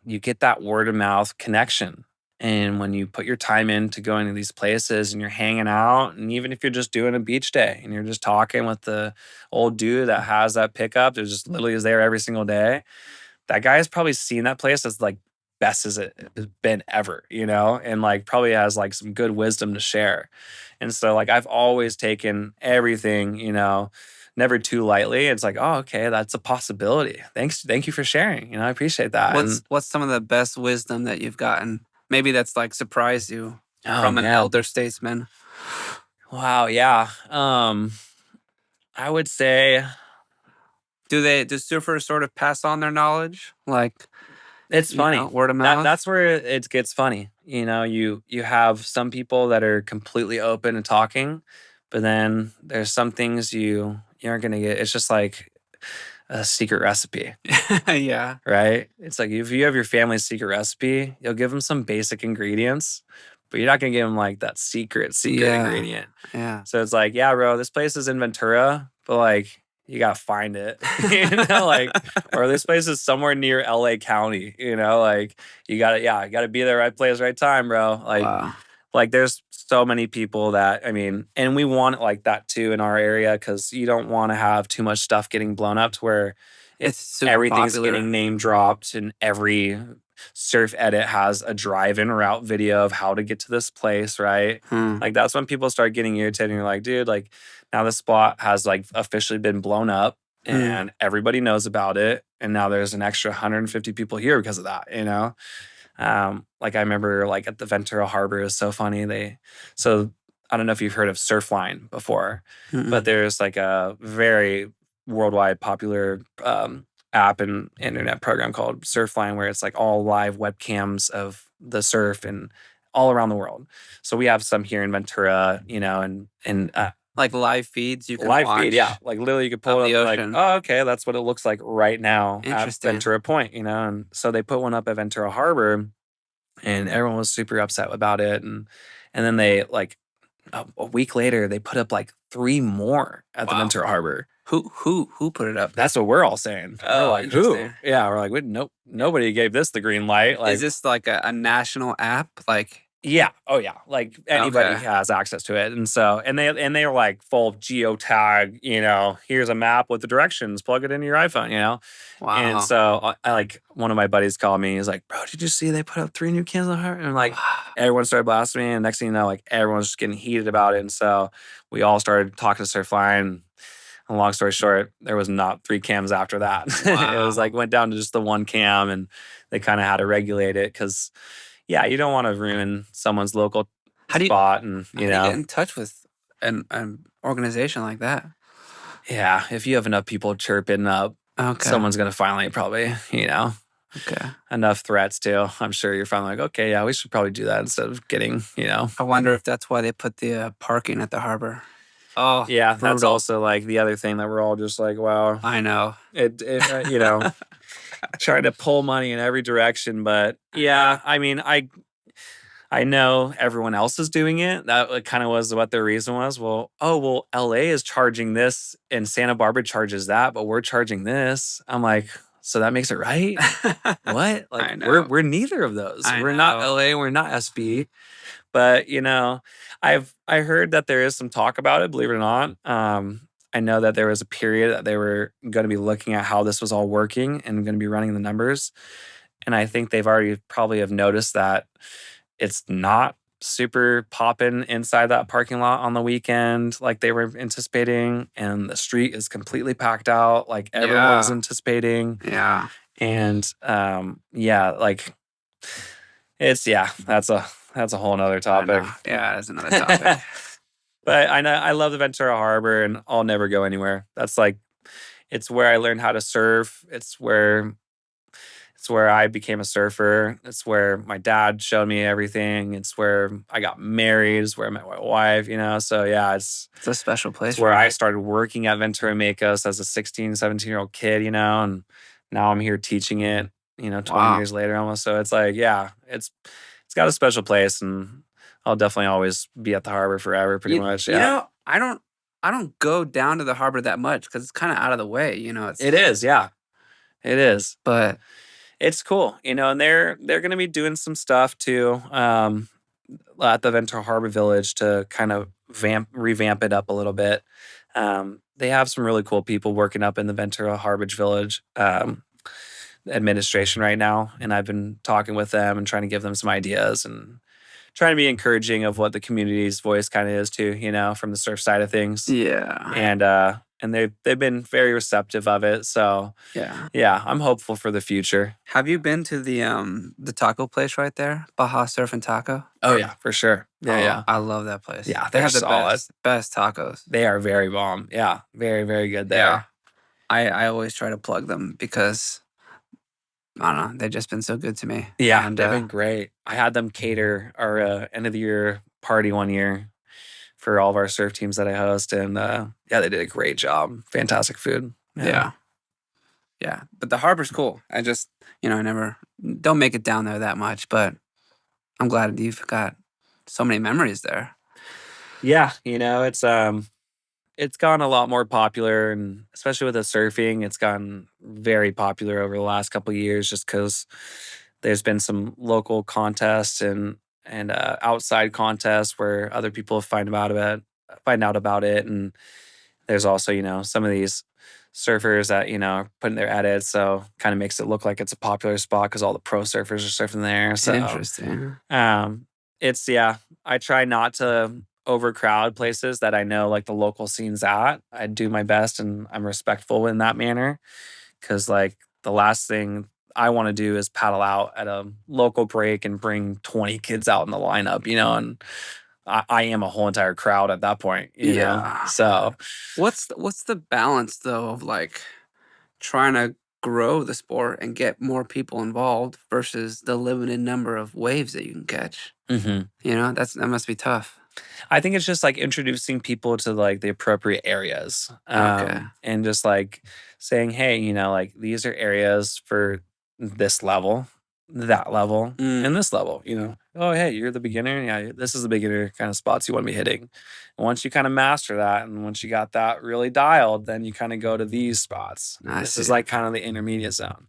get that word of mouth connection. And when you put your time into going to these places and you're hanging out, and even if you're just doing a beach day and you're just talking with the old dude that has that pickup, that just literally is there every single day, that guy has probably seen that place as like best as it has been ever, and like probably has like some good wisdom to share. And so like I've always taken everything, never too lightly. It's like, oh, okay, that's a possibility. Thank you for sharing. I appreciate that. And What's some of the best wisdom that you've gotten? Maybe that's like surprised you oh from an man. elder statesman. Wow, yeah. I would say Do surfers sort of pass on their knowledge? Like, it's funny. word of That mouth? that's where it gets funny. You have some people that are completely open and talking, but then there's some things you aren't gonna get. It's just like a secret recipe, Yeah. right? It's like if you have your family's secret recipe, you'll give them some basic ingredients, but you're not gonna give them like that secret Yeah. ingredient. Yeah. So it's like, yeah, bro, this place is in Ventura, but like you gotta find it, like, or this place is somewhere near LA County, like you gotta be there, right place, right time, bro. Wow. Like there's so many people that, I mean, and we want it like that too in our area because you don't want to have too much stuff getting blown up to where It's super everything's popular. getting name dropped and every surf edit has a drive-in route video of how to get to this place, right? Hmm. Like that's when people start getting irritated. And you're like, dude, like now this spot has like officially been blown up Hmm. and everybody knows about it. And now there's an extra 150 people here because of that. Like I remember like at the Ventura Harbor is so funny. So I don't know if you've heard of Surfline before, but Mm-mm. there's like a very worldwide popular app and internet program called Surfline where it's like all live webcams of the surf and all around the world. So we have some here in Ventura, and Like live feeds you can live feed, yeah. watch Like literally you could of pull it the up like, ocean. oh, okay, that's what it looks like right now at Interesting. Ventura Point, And so they put one up at Ventura Harbor and everyone was super upset about it. And then they like a week later they put up like three more at the Wow. Ventura Harbor. Who put it up? That's what we're all saying. We're Oh, like, who? interesting. Yeah, we're like, nope, nobody gave this the green light. Is Like, this like a national app? Like, yeah. Oh yeah. Like anybody okay. has access to it. And they were like full geotag, here's a map with the directions, plug it into your iPhone. And Wow. so I like one of my buddies called me. He's like, bro, did you see they put up three new cans on her? And like everyone started blasting me. And next thing you know, like everyone's just getting heated about it. And so we all started talking to Surfline. And long story short, there was not three cams after that. It was like Wow. went down to just the one cam and they kind of had to regulate it because yeah, you don't want to ruin someone's local How do you spot. And, how do you get in touch with an organization like that? yeah, if you have enough people chirping up, Okay. someone's going to finally probably, Okay. enough threats too. I'm sure you're finally like, okay, yeah, we should probably do that instead of getting. I wonder if that's why they put the parking at the harbor. Oh, Yeah, that's brutal. also like the other thing that we're all just like, wow, I know. trying to pull money in every direction. But yeah, I mean, I know everyone else is doing it. That kind of was what their reason was. Well, LA is charging this and Santa Barbara charges that, but we're charging this. I'm like, so that makes it right? What? Like I we're know. we're neither of those. I We're not know. LA, we're not SB. But I heard that there is some talk about it, believe it or not. I know that there was a period that they were going to be looking at how this was all working and going to be running the numbers. And I think they've already probably have noticed that it's not super popping inside that parking lot on the weekend like they were anticipating. And the street is completely packed out like everyone was Yeah. anticipating. Yeah. And yeah, like that's a whole nother I topic. know. Yeah, that's another topic. But I know I love the Ventura Harbor and I'll never go anywhere. That's like it's where I learned how to surf. It's where I became a surfer. It's where my dad showed me everything. It's where I got married. It's where I met my wife. So yeah, It's a special it's place for where I you. started working at Ventura Makos as a 16, 17-year-old kid, and now I'm here teaching it, 20 Wow. years later almost. So it's like, yeah, it's got a special place and I'll definitely always be at the harbor forever, pretty much. You Yeah. know, I don't go down to the harbor that much because it's kind of out of the way. It's It is, yeah. It is. but It's cool, and they're going to be doing some stuff too at the Ventura Harbor Village to kind of revamp it up a little bit. They have some really cool people working up in the Ventura Harbor Village administration right now, and I've been talking with them and trying to give them some ideas and trying to be encouraging of what the community's voice kind of is too, from the surf side of things. yeah, And they've been very receptive of it. So yeah. yeah, I'm hopeful for the future. Have you been to the taco place right there, Baja Surf and Taco? Oh yeah, for sure. Yeah, Oh, yeah. I love that place. Yeah, They they're have the solid. best tacos. They are very bomb. Yeah, very, very good Yeah, there. I always try to plug them because I don't know, they've just been so good to me. Yeah, And they've been great. I had them cater our end of the year party one year for all of our surf teams that I host, and yeah, they did a great job. Fantastic food. yeah, yeah. But the harbor's cool. I never don't make it down there that much, but I'm glad you've got so many memories there. Yeah, it's gotten a lot more popular, and especially with the surfing, it's gotten very popular over the last couple of years just because there's been some local contests and outside contests where other people find out about it, and there's also some of these surfers that are putting their edits, so kind of makes it look like it's a popular spot because all the pro surfers are surfing there. So Interesting. it's yeah, I try not to overcrowd places that I know like the local scene's at. I do my best and I'm respectful in that manner because like the last thing I want to do is paddle out at a local break and bring 20 kids out in the lineup, and I am a whole entire crowd at that point, you know? Yeah. So, What's the balance though of like trying to grow the sport and get more people involved versus the limited number of waves that you can catch? mhm. That must be tough. I think it's just like introducing people to like the appropriate areas, Okay. and just like saying, hey, like these are areas for this level, that level, Mm, and this level. Oh, hey, you're the beginner. Yeah, this is the beginner kind of spots you want to be hitting. And once you kind of master that, and once you got that really dialed, then you kind of go to these spots. I This is see. like kind of the intermediate zone,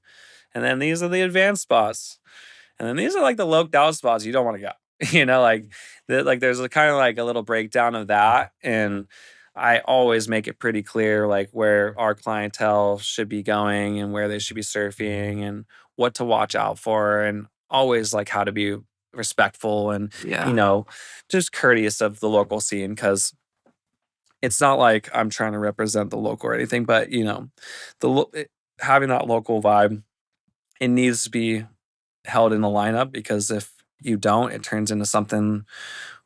and then these are the advanced spots. And then these are like the low down spots you don't want to go. Like there's a kind of like a little breakdown of that. And I always make it pretty clear like where our clientele should be going and where they should be surfing and what to watch out for and always like how to be respectful and, you Yeah. know, just courteous of the local scene because it's not like I'm trying to represent the local or anything, but having that local vibe, it needs to be held in the lineup because if you don't, it turns into something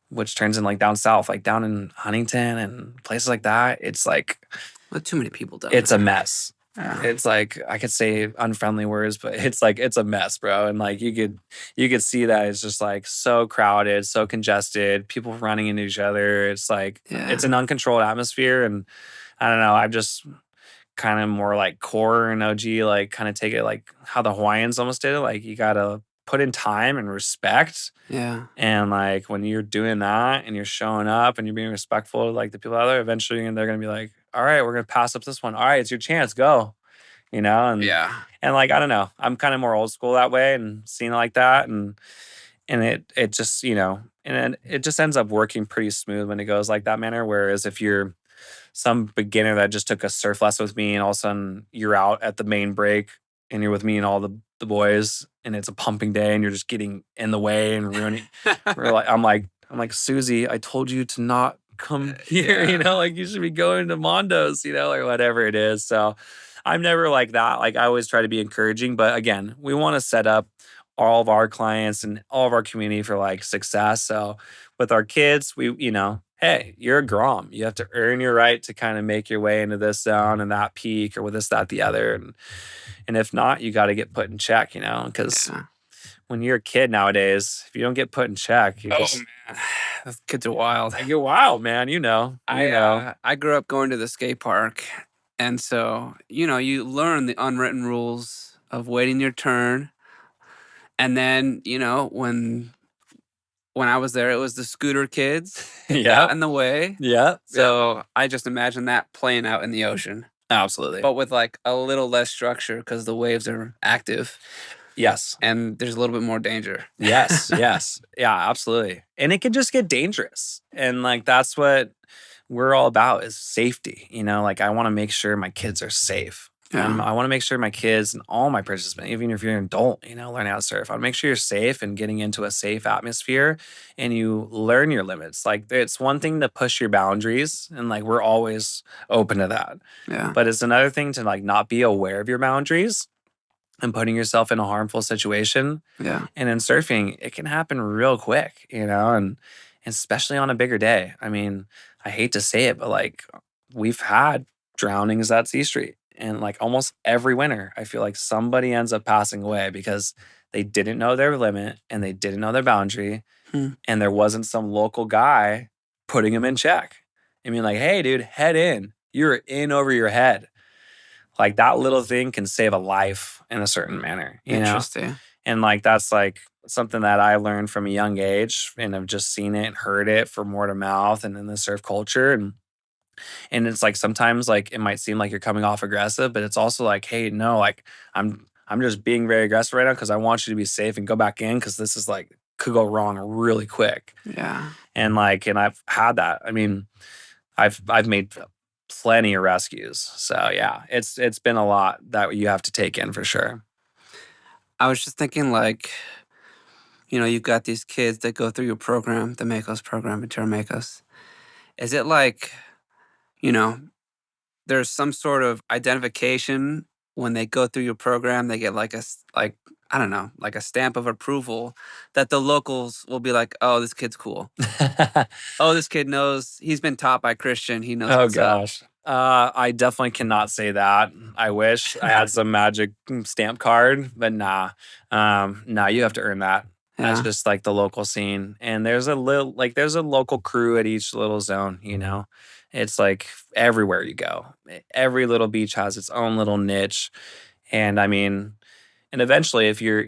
which turns in like down south, like down in Huntington and places like that. It's like Well, too many people down it's a there. mess. Yeah. It's like I could say unfriendly words, but it's like it's a mess, bro. And like you could see that it's just like so crowded, so congested, people running into each other. It's like it's Yeah. an uncontrolled atmosphere, and I don't know. I'm just kind of more like core and OG, like kind of take it like how the Hawaiians almost did it. Like you gotta put in time and respect. Yeah. And like when you're doing that and you're showing up and you're being respectful to like the people out there, eventually they're gonna be like, all right, we're gonna pass up this one. All right, it's your chance, go. And Yeah. like I don't know. I'm kind of more old school that way and seeing it like that. And it just, and it just ends up working pretty smooth when it goes like that manner. Whereas if you're some beginner that just took a surf lesson with me and all of a sudden you're out at the main break and you're with me and all the boys and it's a pumping day and you're just getting in the way and ruining I'm like Susie, I told you to not come here, Yeah. like you should be going to Mondo's, or whatever it is. So I'm never like that. Like I always try to be encouraging, but again, we want to set up all of our clients and all of our community for like success. So with our kids, hey, you're a Grom. You have to earn your right to kind of make your way into this zone and that peak or with this, that, the other. And if not, you got to get put in check, because Yeah. when you're a kid nowadays, if you don't get put in check, you Oh just man, those kids are wild. I get wild, man. I grew up going to the skate park, and so you learn the unwritten rules of waiting your turn, and then when I was there, it was the scooter kids that got Yep. in the way. Yep. Yep. So I just imagine that playing out in the ocean, Absolutely. but with like a little less structure because the waves are active Yes. and there's a little bit more danger. Yes. Yes. Yeah, absolutely. And it can just get dangerous. And like that's what we're all about is safety. Like I want to make sure my kids are safe. Yeah. I want to make sure my kids and all my participants, even if you're an adult, learn how to surf. I want to make sure you're safe and getting into a safe atmosphere and you learn your limits. Like it's one thing to push your boundaries and like we're always open to that. Yeah. But it's another thing to like not be aware of your boundaries and putting yourself in a harmful situation. Yeah. And in surfing, it can happen real quick, and especially on a bigger day. I mean, I hate to say it, but like we've had drownings at Sea Street. And like almost every winter, I feel like somebody ends up passing away because they didn't know their limit and they didn't know their boundary. Hmm. And there wasn't some local guy putting them in check. I mean, like, hey, dude, head in. You're in over your head. Like that little thing can save a life in a certain manner. Interesting. And like that's like something that I learned from a young age and I've just seen it and heard it from word of mouth and in the surf culture. And it's like sometimes like it might seem like you're coming off aggressive, but it's also like, hey, no, like I'm just being very aggressive right now because I want you to be safe and go back in because this is like could go wrong really quick. Yeah. And I've had that. I mean, I've made plenty of rescues. So yeah, it's been a lot that you have to take in for sure. I was just thinking like, you've got these kids that go through your program, the Makos program, Ventura Makos. Is it like, you know, there's some sort of identification when they go through your program, they get like I don't know, like a stamp of approval that the locals will be like, oh, this kid's cool. Oh, this kid knows he's been taught by Christian. He knows Oh what's up. gosh. I definitely cannot say that. I wish I had some magic stamp card, but nah. Nah, you have to earn that. That's Yeah. just like the local scene. And there's a local crew at each little zone, you know. It's like everywhere you go. Every little beach has its own little niche. And I mean, and eventually if you're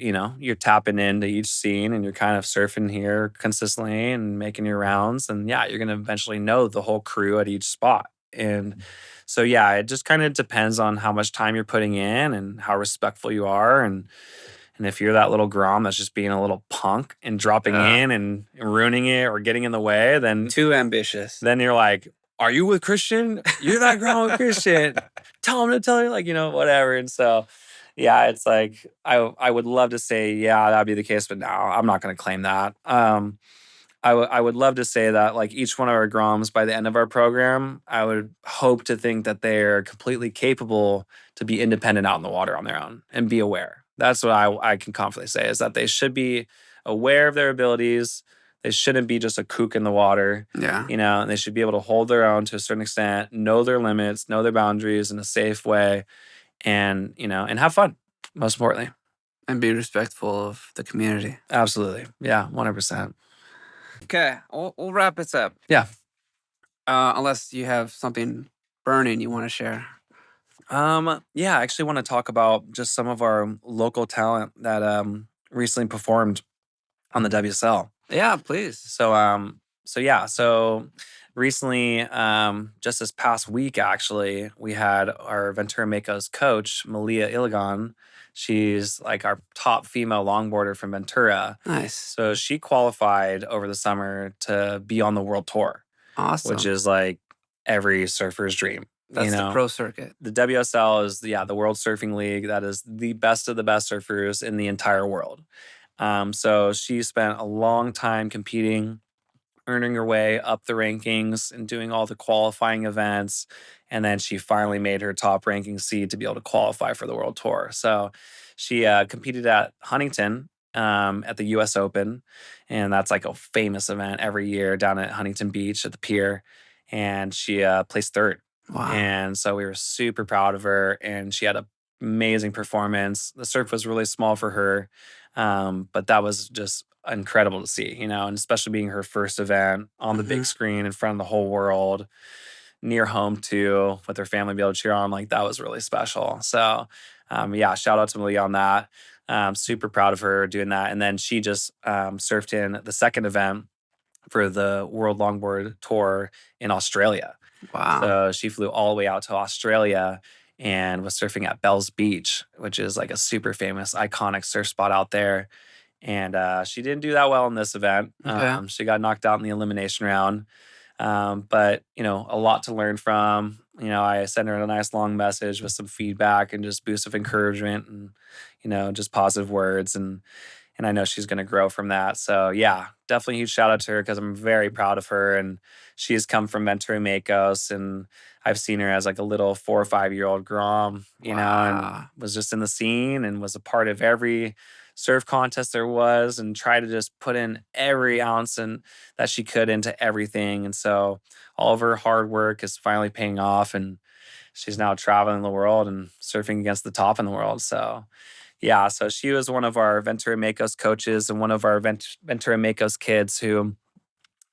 tapping into each scene and you're kind of surfing here consistently and making your rounds, then yeah, you're gonna eventually know the whole crew at each spot. And so yeah, it just kind of depends on how much time you're putting in and how respectful you are. And if you're that little grom that's just being a little punk and dropping in and ruining it or getting in the way, Too ambitious. then you're like, are you with Christian? You're that girl with Christian. Tell him to tell you, like, whatever. And so, yeah, it's like, I would love to say, yeah, that'd be the case, but no, I'm not going to claim that. I would love to say that, like, each one of our Groms by the end of our program, I would hope to think that they're completely capable to be independent out in the water on their own and be aware. That's what I can confidently say, is that they should be aware of their abilities. They shouldn't be just a kook in the water, Yeah. and they should be able to hold their own to a certain extent, know their limits, know their boundaries in a safe way, and have fun, most importantly. And be respectful of the community. Absolutely. Yeah, 100%. Okay, we'll wrap this up. Yeah. Unless you have something burning you want to share. Yeah, I actually want to talk about just some of our local talent that recently performed on the WSL. Yeah, please. So recently, just this past week, actually, we had our Ventura Makos coach, Milia Ilagan. She's like our top female longboarder from Ventura. Nice. So she qualified over the summer to be on the world tour, Awesome. which is like every surfer's dream. That's the pro circuit. The WSL is the World Surfing League. That is the best of the best surfers in the entire world. So she spent a long time competing, earning her way up the rankings and doing all the qualifying events. And then she finally made her top ranking seed to be able to qualify for the World Tour. So she competed at Huntington at the US Open. And that's like a famous event every year down at Huntington Beach at the pier. And she placed third. Wow. And so we were super proud of her. And she had an amazing performance. The surf was really small for her. But that was just incredible to see, and especially being her first event on the big screen in front of the whole world, near home too, with her family be able to cheer on. Like, that was really special. So, yeah, shout out to Milia on that. Super proud of her doing that. And then she just surfed in the second event for the World Longboard Tour in Australia. Wow. So she flew all the way out to Australia and was surfing at Bells Beach, which is like a super famous, iconic surf spot out there. And she didn't do that well in this event. Okay. She got knocked out in the elimination round. But, a lot to learn from. I sent her a nice long message with some feedback and just boost of encouragement and, just positive words. And I know she's going to grow from that. So yeah, definitely a huge shout out to her because I'm very proud of her. And she has come from Ventura Makos, and I've seen her as like a little 4 or 5 year old Grom, and was just in the scene and was a part of every surf contest there was, and tried to just put in every ounce that she could into everything. And so all of her hard work is finally paying off, and she's now traveling the world and surfing against the top in the world. So yeah, so she was one of our Ventura Makos coaches and one of our Ventura Makos kids who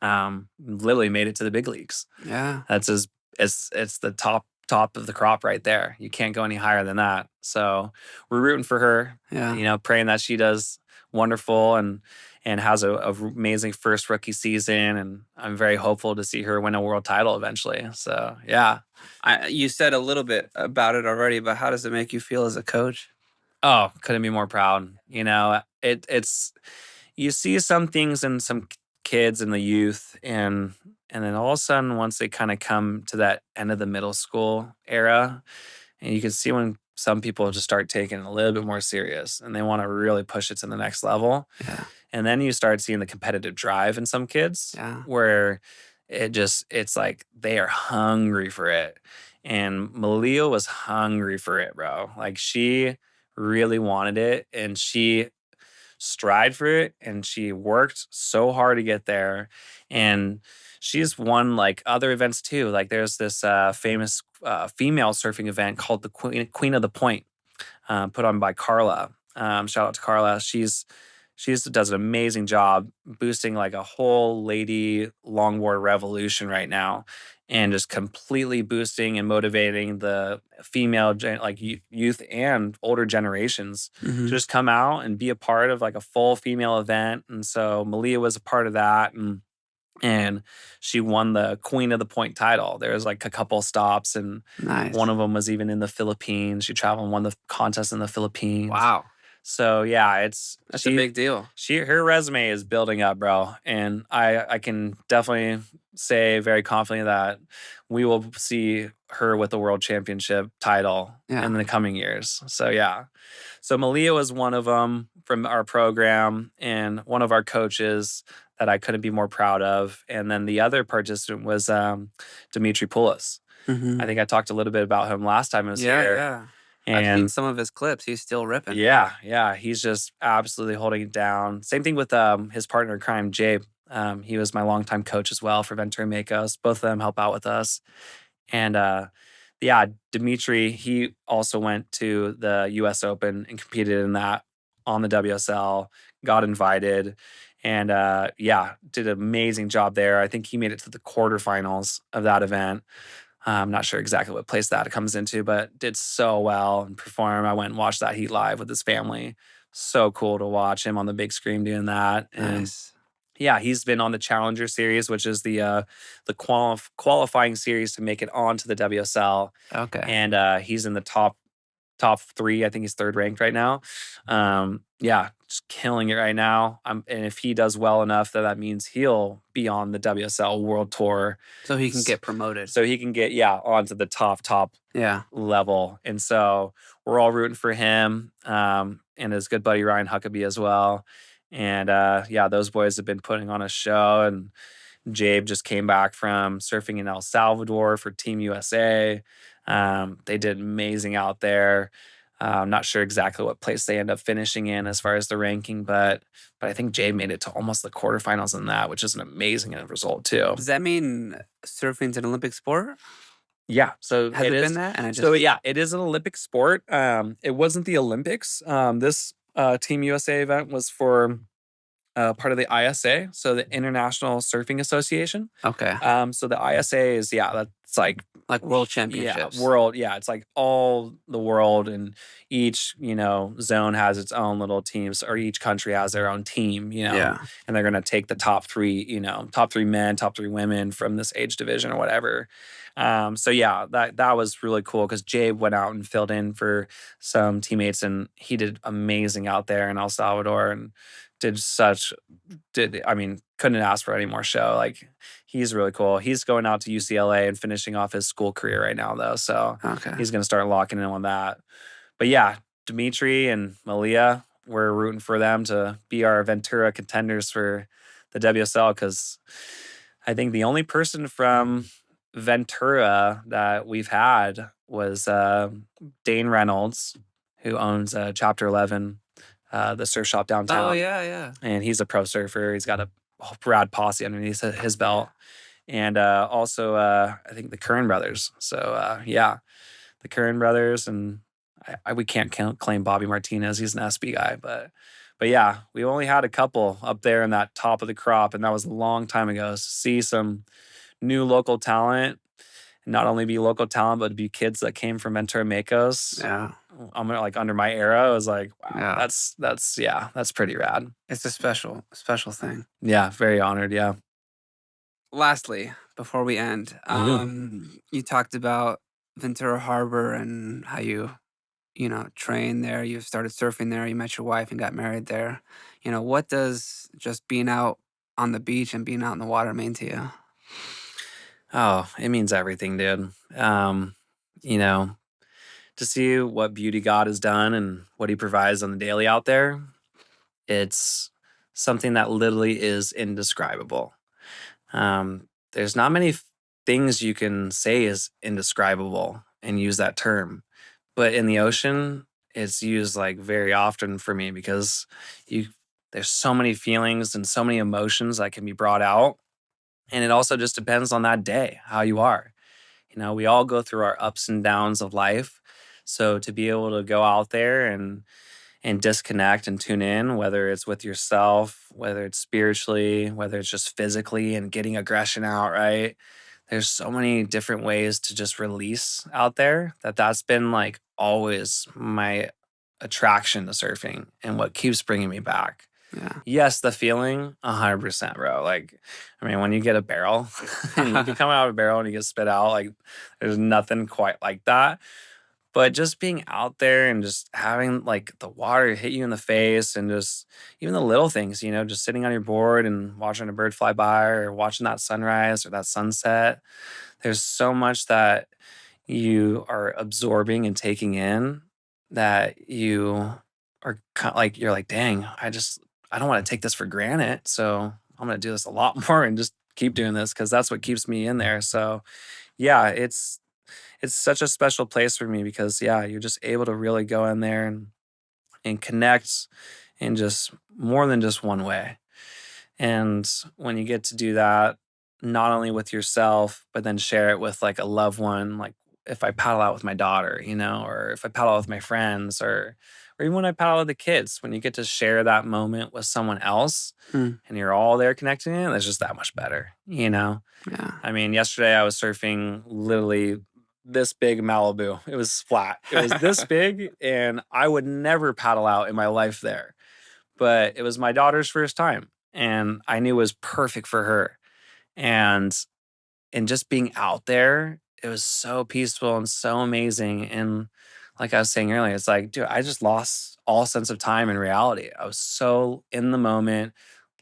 literally made it to the big leagues. Yeah. It's the top of the crop right there. You can't go any higher than that. So we're rooting for her. Yeah. Praying that she does wonderful and has a amazing first rookie season. And I'm very hopeful to see her win a world title eventually. So yeah. You said a little bit about it already, but how does it make you feel as a coach? Oh, couldn't be more proud. It's you see some things in some kids in the youth, and then all of a sudden, once they kind of come to that end of the middle school era, and you can see when some people just start taking it a little bit more serious and they want to really push it to the next level. Yeah. And then you start seeing the competitive drive in some kids, Yeah. where it's like they are hungry for it. And Malia was hungry for it, bro. Like, she really wanted it, and she strived for it, and she worked so hard to get there. And she's won like other events too. Like there's this famous female surfing event called the Queen of the Point, put on by Carla. Shout out to Carla. She's does an amazing job boosting like a whole lady longboard revolution right now, and just completely boosting and motivating the female youth and older generations to Hmm. just come out and be a part of like a full female event. And so Milia was a part of that, and she won the Queen of the Point title. There was like a couple stops, and one Nice. of them was even in the Philippines. She traveled and won the contest in the Philippines. Wow. So yeah, it's That's a big deal. her resume is building up, bro, and I can definitely say very confidently that we will see her with the world championship title in Yeah. the coming years. So yeah, so Malia was one of them from our program and one of our coaches that I couldn't be more proud of. And then the other participant was Dimitri Poulos. I Hmm. think I talked a little bit about him last time I was Yeah, here. yeah. I've seen And some of his clips. He's still ripping. yeah, he's just absolutely holding it down. Same thing with his partner in crime, Jabe. He was my longtime coach as well for Ventura Makos. Both of them help out with us. And yeah, Dimitri, he also went to the US Open and competed in that on the WSL, got invited, and yeah, did an amazing job there. I think he made it to the quarterfinals of that event. I'm not sure exactly what place that comes into, but did so well and performed. I went and watched that heat live with his family. So cool to watch him on the big screen doing that. And Nice. yeah, he's been on the Challenger Series, which is the qualifying series to make it onto the WSL, Okay. and he's in the top three. I think he's third ranked right now. Yeah, just killing it right now. And if he does well enough, that means he'll be on the WSL World Tour, So he can get promoted. so he can get onto the top Yeah. level. And so we're all rooting for him, and his good buddy Ryan Huckabee as well. And yeah, those boys have been putting on a show. And Jabe just came back from surfing in El Salvador for Team USA. They did amazing out there. I'm not sure exactly what place they end up finishing in as far as the ranking, but I think Jabe made it to almost the quarterfinals in that, which is an amazing result too. Does that mean surfing's an Olympic sport? Yeah, so Has it it been is. that? And I So just yeah, it is an Olympic sport. It wasn't the Olympics. This Team USA event was for part of the ISA, so the International Surfing Association. okay. So the ISA is that's Like world yeah, championships. world. Yeah, it's like all the world, and each zone has its own little teams, or each country has their own team. Yeah. And they're gonna take the top three, top three men, top three women from this age division or whatever. So yeah, that was really cool because Jabe went out and filled in for some teammates, and he did amazing out there in El Salvador, and I mean, couldn't ask for any more show. Like, he's really cool. He's going out to UCLA and finishing off his school career right now, though. So Okay. he's going to start locking in on that. But yeah, Dimitri and Malia, we're rooting for them to be our Ventura contenders for the WSL, because I think the only person from Ventura that we've had was Dane Reynolds, who owns Chapter 11, the surf shop Oh downtown. yeah, yeah. And he's a pro surfer. He's got a rad posse underneath his belt. And also, I think the Curran brothers. So yeah, the Curran brothers, and we can't claim Bobby Martinez. He's an SB guy, but yeah, we only had a couple up there in that top of the crop, and that was a long time ago. So see some new local talent, and not only be local talent, but be kids that came from Ventura Makos. Yeah. I'm like under my era. I was like, wow, Yeah. that's pretty rad. It's a special thing. Yeah, very honored. Yeah. Lastly, before we end, you talked about Ventura Harbor and how you trained there. You started surfing there. You met your wife and got married there. What does just being out on the beach and being out in the water mean to you? Oh, it means everything, dude. You know, to see what beauty God has done and what He provides on the daily out there, it's something that literally is indescribable. There's not many things you can say is indescribable and use that term, but in the ocean, it's used like very often for me because you there's so many feelings and so many emotions that can be brought out. And it also just depends on that day, how you are. We all go through our ups and downs of life. So to be able to go out there and disconnect and tune in, whether it's with yourself, whether it's spiritually, whether it's just physically and getting aggression out, right? There's so many different ways to just release out there that's been like always my attraction to surfing and what keeps bringing me back. Yeah. Yes, the feeling, 100%, bro. Like, I mean, when you get a barrel and you come out of a barrel and you get spit out, like, there's nothing quite like that. But just being out there and just having like the water hit you in the face and just even the little things, just sitting on your board and watching a bird fly by or watching that sunrise or that sunset. There's so much that you are absorbing and taking in that you are like, you're like, dang, I don't want to take this for granted. So I'm going to do this a lot more and just keep doing this because that's what keeps me in there. So yeah, it's such a special place for me because yeah, you're just able to really go in there and connect in just more than just one way. And when you get to do that, not only with yourself, but then share it with like a loved one, like if I paddle out with my daughter, or if I paddle out with my friends or even when I paddle with the kids, when you get to share that moment with someone else Mm, and you're all there connecting it, it's just that much better. yeah. I mean, yesterday I was surfing literally this big Malibu. It was flat. It was this big, and I would never paddle out in my life there. But it was my daughter's first time, and I knew it was perfect for her. And just being out there, it was so peaceful and so amazing. And like I was saying earlier, it's like, dude, I just lost all sense of time and reality. I was so in the moment,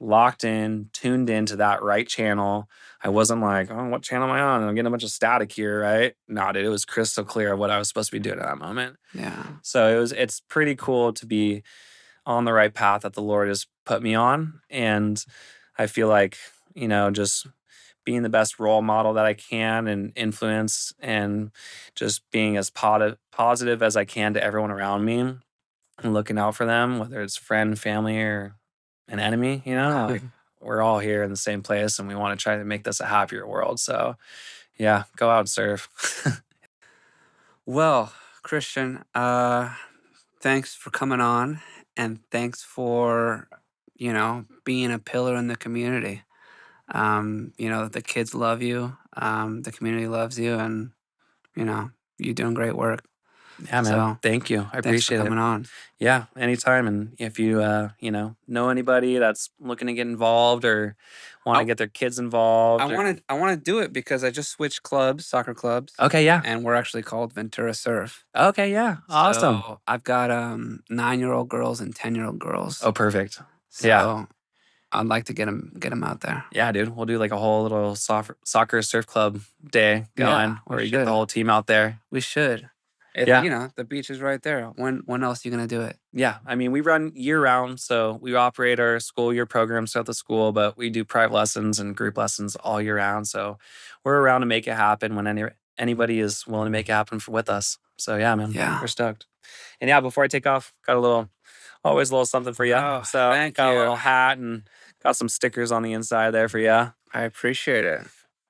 locked in, tuned into that right channel. I wasn't like, oh, what channel am I on? I'm getting a bunch of static here, right? No, dude, it was crystal clear what I was supposed to be doing at that moment. Yeah. So it's pretty cool to be on the right path that the Lord has put me on. And I feel like, just being the best role model that I can and influence and just being as positive as I can to everyone around me and looking out for them, whether it's friend, family, or an enemy, like we're all here in the same place and we want to try to make this a happier world. So yeah, go out and surf. Well, Christian, thanks for coming on and thanks for, being a pillar in the community. The kids love you, the community loves you, and, you know, you're doing great work. Yeah, man. So Thank you. I thanks for appreciate it. coming on. Yeah, anytime. And if you, know anybody that's looking to get involved or want I, to get their kids I involved, or want to I want to do it because I just switched clubs, soccer clubs, okay, yeah, and we're actually called Ventura Surf. okay, yeah, awesome. So I've got 9-year-old girls and 10-year-old girls. Oh, perfect. Yeah, So I'd like to get them out there. yeah, dude. We'll do like a whole little soccer surf club day Yeah, going we where you get the should. whole team out there. We should. Yeah, The beach is right there. When else are you gonna do it? yeah. I mean, we run year round, so we operate our school year programs throughout the school, but we do private lessons and group lessons all year round. So we're around to make it happen when anybody is willing to make it happen with us. So yeah, man, Yeah. we're stoked. And yeah, before I take off, got always a little something for you. Oh, So thank got a you. little hat and got some stickers on the inside there for you. I appreciate it.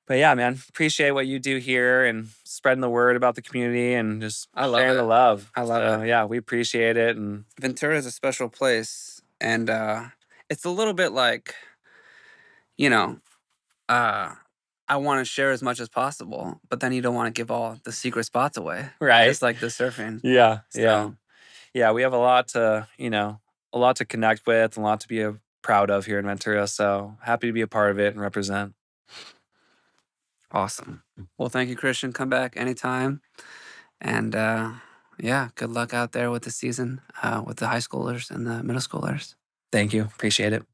But yeah, man, appreciate what you do here and spreading the word about the community and just I love sharing it. the love. I love So it. yeah, we appreciate it. And Ventura is a special place, and it's a little bit like, you know, uh, I want to share as much as possible, but then you don't want to give all the secret spots away, right. just like the surfing. Yeah, yeah. So Yeah, we have a lot to connect with, and a lot to be proud of here in Ventura. So happy to be a part of it and represent. awesome. Well, thank you, Christian. Come back anytime, and yeah, good luck out there with the season, with the high schoolers and the middle schoolers. Thank you. Appreciate it.